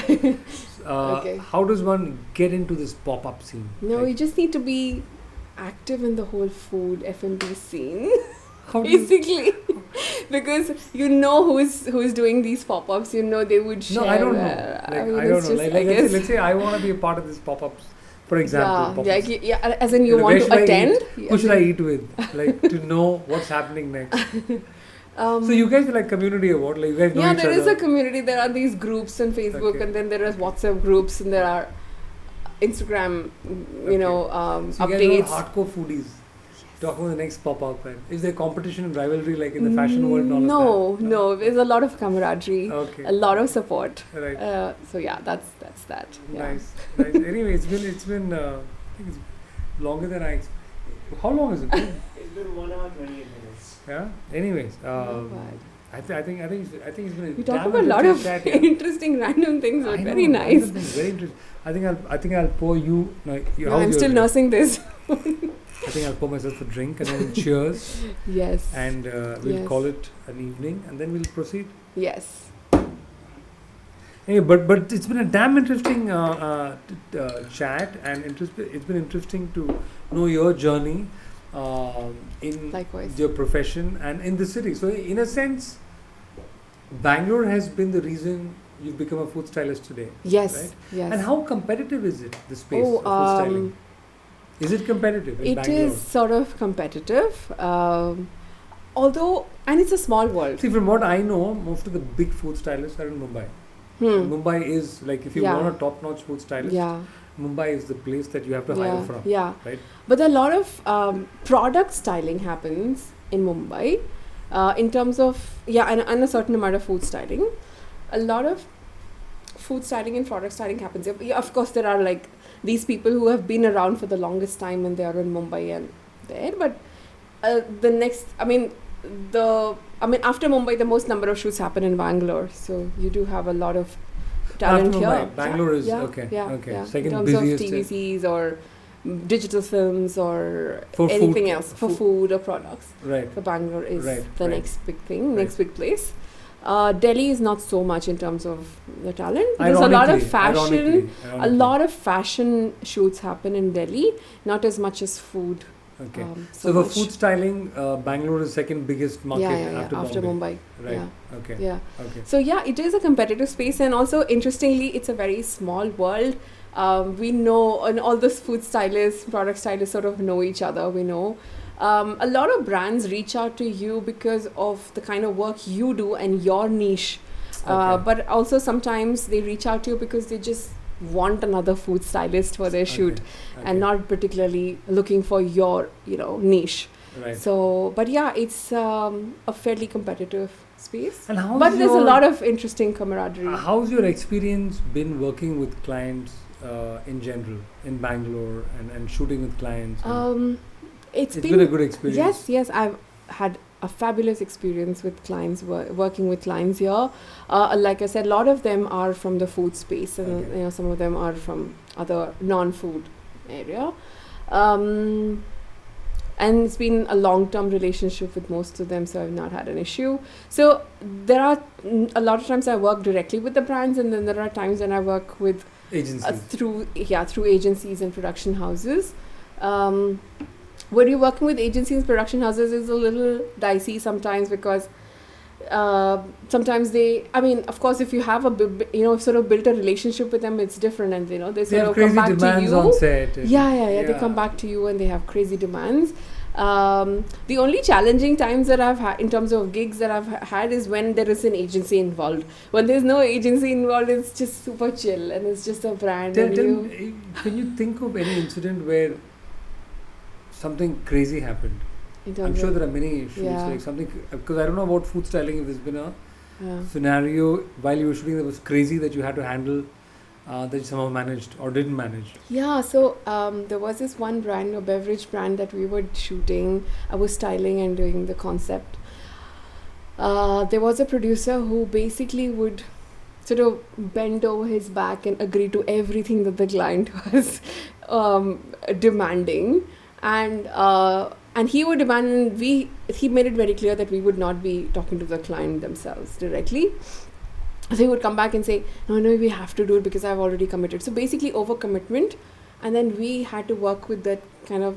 How does one get into this pop-up scene? No, you just need to be active in the whole food F&B scene. Basically, because you know who's doing these pop-ups. They would share. No, I don't know. I don't know. Let's say I want to be a part of these pop-ups. For example, as in you want to attend. Who should I eat with? To know what's happening next. So you guys are like community or what? Like you guys know each other? There is a community. There are these groups on Facebook, and then there are WhatsApp groups, and there are Instagram, so you updates. Guys are hardcore foodies. Talking about the next pop-up. Is there competition and rivalry like in the fashion world and all of that? No. There's a lot of camaraderie, a lot of support. Right. That's that. Nice. Anyway, it's been I think it's longer than I expected. How long has it been? It's been 1 hour 28 minutes. Yeah. Anyways, I think it's been. We talk about a lot of interesting random things. But very nice. Very interesting. I think I'll pour you. I'm still nursing this. I think I'll pour myself a drink and then cheers. Yes. And we'll call it an evening, and then we'll proceed. Yes. Anyway, but it's been a damn interesting chat, and it's been interesting to know your journey in Likewise. Your profession and in the city. So in a sense, Bangalore has been the reason you've become a food stylist today. Yes. Right? Yes. And how competitive is it, the space of food styling? Is it competitive in Bangalore? It is sort of competitive. Although, and it's a small world. See, from what I know, most of the big food stylists are in Mumbai. Mumbai is like, if you want a top-notch food stylist, Mumbai is the place that you have to hire from. Yeah. Right? But a lot of product styling happens in Mumbai. In terms of, and a certain amount of food styling. A lot of food styling and product styling happens here. Yeah, of course, there are like these people who have been around for the longest time and they are in Mumbai and there. But after Mumbai, the most number of shoots happen in Bangalore. So you do have a lot of talent here. Mumbai, Bangalore is okay. Second in terms busiest of TVCs or digital films or for anything food, else for food or products. Right. So Bangalore is the next big thing, next big place. Delhi is not so much in terms of the talent. There's a lot of fashion. A lot of fashion shoots happen in Delhi, not as much as food. Okay. So for food styling, Bangalore is second biggest market after Mumbai. Right. Yeah. Okay. Yeah. Okay. So it is a competitive space, and also interestingly, it's a very small world. We know, and all those food stylists, product stylists sort of know each other. We know. A lot of brands reach out to you because of the kind of work you do and your niche. But also sometimes they reach out to you because they just want another food stylist for their shoot and not particularly looking for your, niche. Right. So, but it's a fairly competitive space. And there's a lot of interesting camaraderie. How's your experience been working with clients in general in Bangalore and shooting with clients? It's been a good experience. Yes, I've had a fabulous experience with clients, working with clients here. Like I said, a lot of them are from the food space, and some of them are from other non-food area. And it's been a long-term relationship with most of them, so I've not had an issue. So there are a lot of times I work directly with the brands, and then there are times when I work with agencies through agencies and production houses. When you're working with agencies and production houses, is a little dicey sometimes because sometimes of course, if you have sort of built a relationship with them, it's different, and they sort of come back to you. On set they come back to you and they have crazy demands. The only challenging times that I've had in terms of gigs that I've had is when there is an agency involved. When there's no agency involved, it's just super chill and it's just a brand. Can you think of any incident where something crazy happened? I'm sure there are many shoots like something, because I don't know about food styling, if there's been a scenario while you were shooting that was crazy that you had to handle, that you somehow managed or didn't manage. So there was this one brand, a beverage brand that we were shooting. I was styling and doing the concept. There was a producer who basically would sort of bend over his back and agree to everything that the client was demanding. And he would demand, and he made it very clear that we would not be talking to the client themselves directly. So he would come back and say, no, we have to do it because I've already committed. So basically overcommitment, and then we had to work with that kind of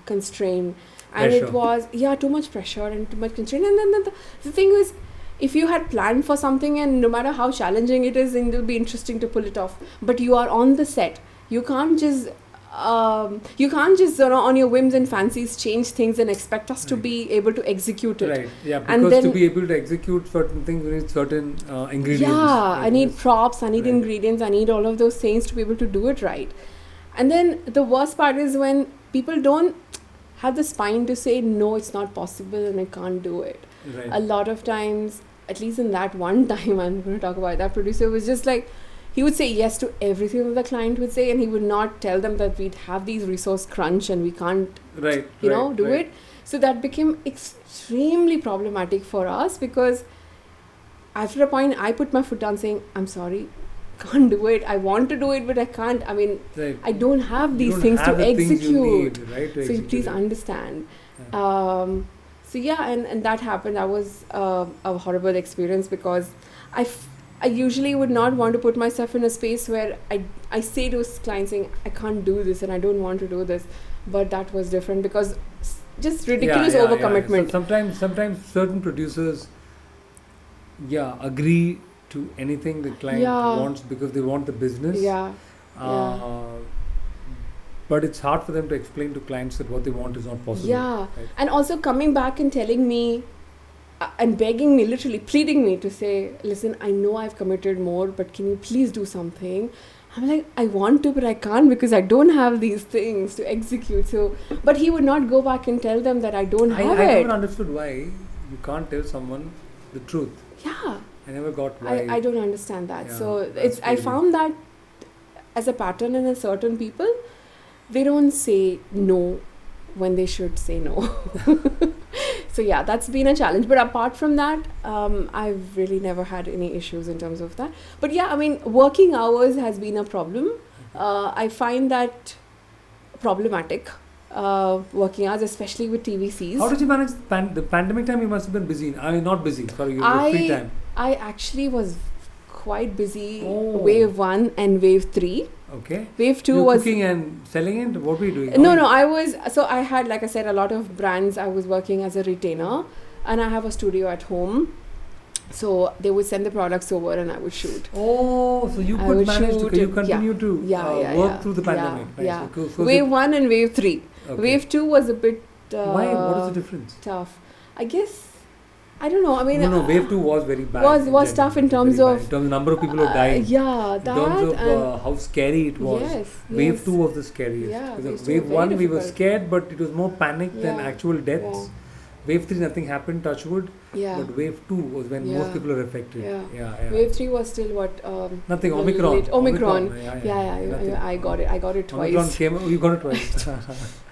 constraint. And pressure. It was, too much pressure and too much constraint. And then the thing was, if you had planned for something and no matter how challenging it is, and it'll be interesting to pull it off, but you are on the set, you can't just on your whims and fancies change things and expect us to be able to execute it. Right. Yeah, because to be able to execute certain things, we need certain ingredients. Yeah, I need props, I need ingredients, I need all of those things to be able to do it right. And then the worst part is when people don't have the spine to say, no, it's not possible and I can't do it. Right. A lot of times, at least in that one time, I'm going to talk about that producer, was just like, he would say yes to everything that the client would say, and he would not tell them that we'd have these resource crunch and we can't, do it. So that became extremely problematic for us, because after a point, I put my foot down saying, I'm sorry, can't do it. I want to do it, but I can't. I mean, I don't have these things to execute. So you please understand. Yeah. And that happened. That was a horrible experience, because I usually would not want to put myself in a space where I say to clients saying, I can't do this and I don't want to do this. But that was different, because just ridiculous overcommitment. So sometimes certain producers, agree to anything the client wants because they want the business. But it's hard for them to explain to clients that what they want is not possible. Right? And also coming back and telling me, and begging me, literally pleading me to say, listen, I know I've committed more, but can you please do something? I'm like, I want to, but I can't because I don't have these things to execute. So, but he would not go back and tell them that I don't have it. I never understood why you can't tell someone the truth. Yeah. I never got why. I don't understand that. Yeah, so that's I found that as a pattern in a certain people, they don't say no when they should say no. So yeah, that's been a challenge. But apart from that, I've really never had any issues in terms of that. But yeah, I mean, working hours has been a problem. I find that problematic. Working hours, especially with TVCs. How did you manage the pandemic time? You must have been busy. I mean, not busy. Sorry, you were free time. I actually was quite busy. Wave 1 and wave 3. Okay. Wave 2 you were was cooking and selling it. What were you doing? No, I was. So I had, like I said, a lot of brands. I was working as a retainer, and I have a studio at home. So they would send the products over, and I would shoot. Oh, so you could manage to. You continue to work through the pandemic. Yeah. Nice. So wave 1 and wave 3. Okay. Wave 2 was a bit. Why? What is the difference? Tough. I guess. I don't know. I mean, no. Wave 2 was very bad. Was tough in terms of. In terms of number of people who died. Yeah, that. In terms of how scary it was. Yes. Wave 2 was the scariest. Yeah. Wave 1 we were scared, but it was more panic than actual deaths. Yeah. Wave 3 nothing happened, touch wood. Yeah. But wave 2 was when most people are affected. Yeah. Wave 3 was still what? Nothing. Omicron. Yeah. I got it twice. Omicron came. You got it twice.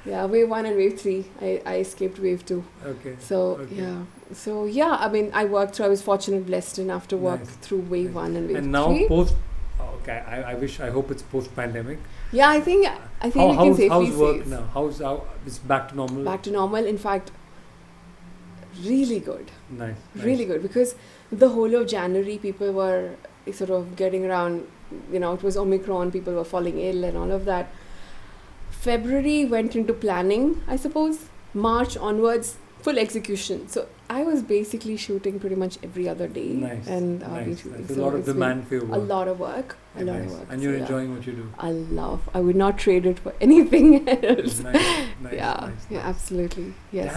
Yeah. Wave 1 and wave 3. I escaped wave 2. Okay. So yeah. So yeah. I mean, I worked through. I was fortunate, blessed enough to work through wave 1 and wave 3. And now post. Okay. I hope it's post pandemic. Yeah. I think we can safely say. How's work now? It's back to normal. Back to normal. In fact. Really good. Nice. Really good, because the whole of January people were sort of getting around, it was Omicron, people were falling ill and all of that. February went into planning, I suppose. March onwards, full execution. So I was basically shooting pretty much every other day. Nice. And a lot of demand for your work. A lot of work. And you're enjoying what you do. I would not trade it for anything else. Nice. Absolutely. Yes.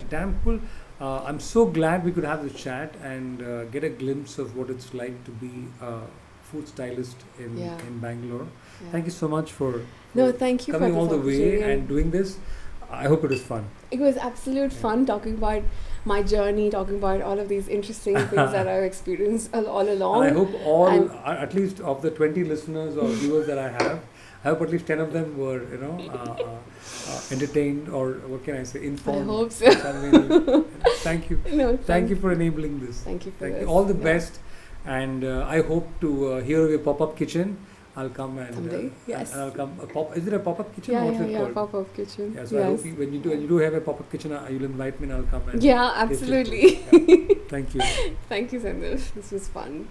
Damn cool. I'm so glad we could have this chat and get a glimpse of what it's like to be a food stylist in Bangalore. Yeah. Thank you so much for thank you coming all the way and doing this. I hope it was fun. It was absolute fun talking about my journey, talking about all of these interesting things that I've experienced all along. And I hope at least of the 20 listeners or viewers that I hope at least 10 of them were, entertained, or what can I say, informed. I hope so. Thank you. Thank you for enabling this. Thank you for this. All the best. And I hope to hear of your pop-up kitchen. I'll come and someday. Yes. And I'll come. Is it a pop-up kitchen? Yeah, What's it called? Pop-up kitchen. Yeah. So I hope when you do have a pop-up kitchen, you'll invite me and I'll come and. Yeah, absolutely. Thank you. Thank you, Sendil. This was fun.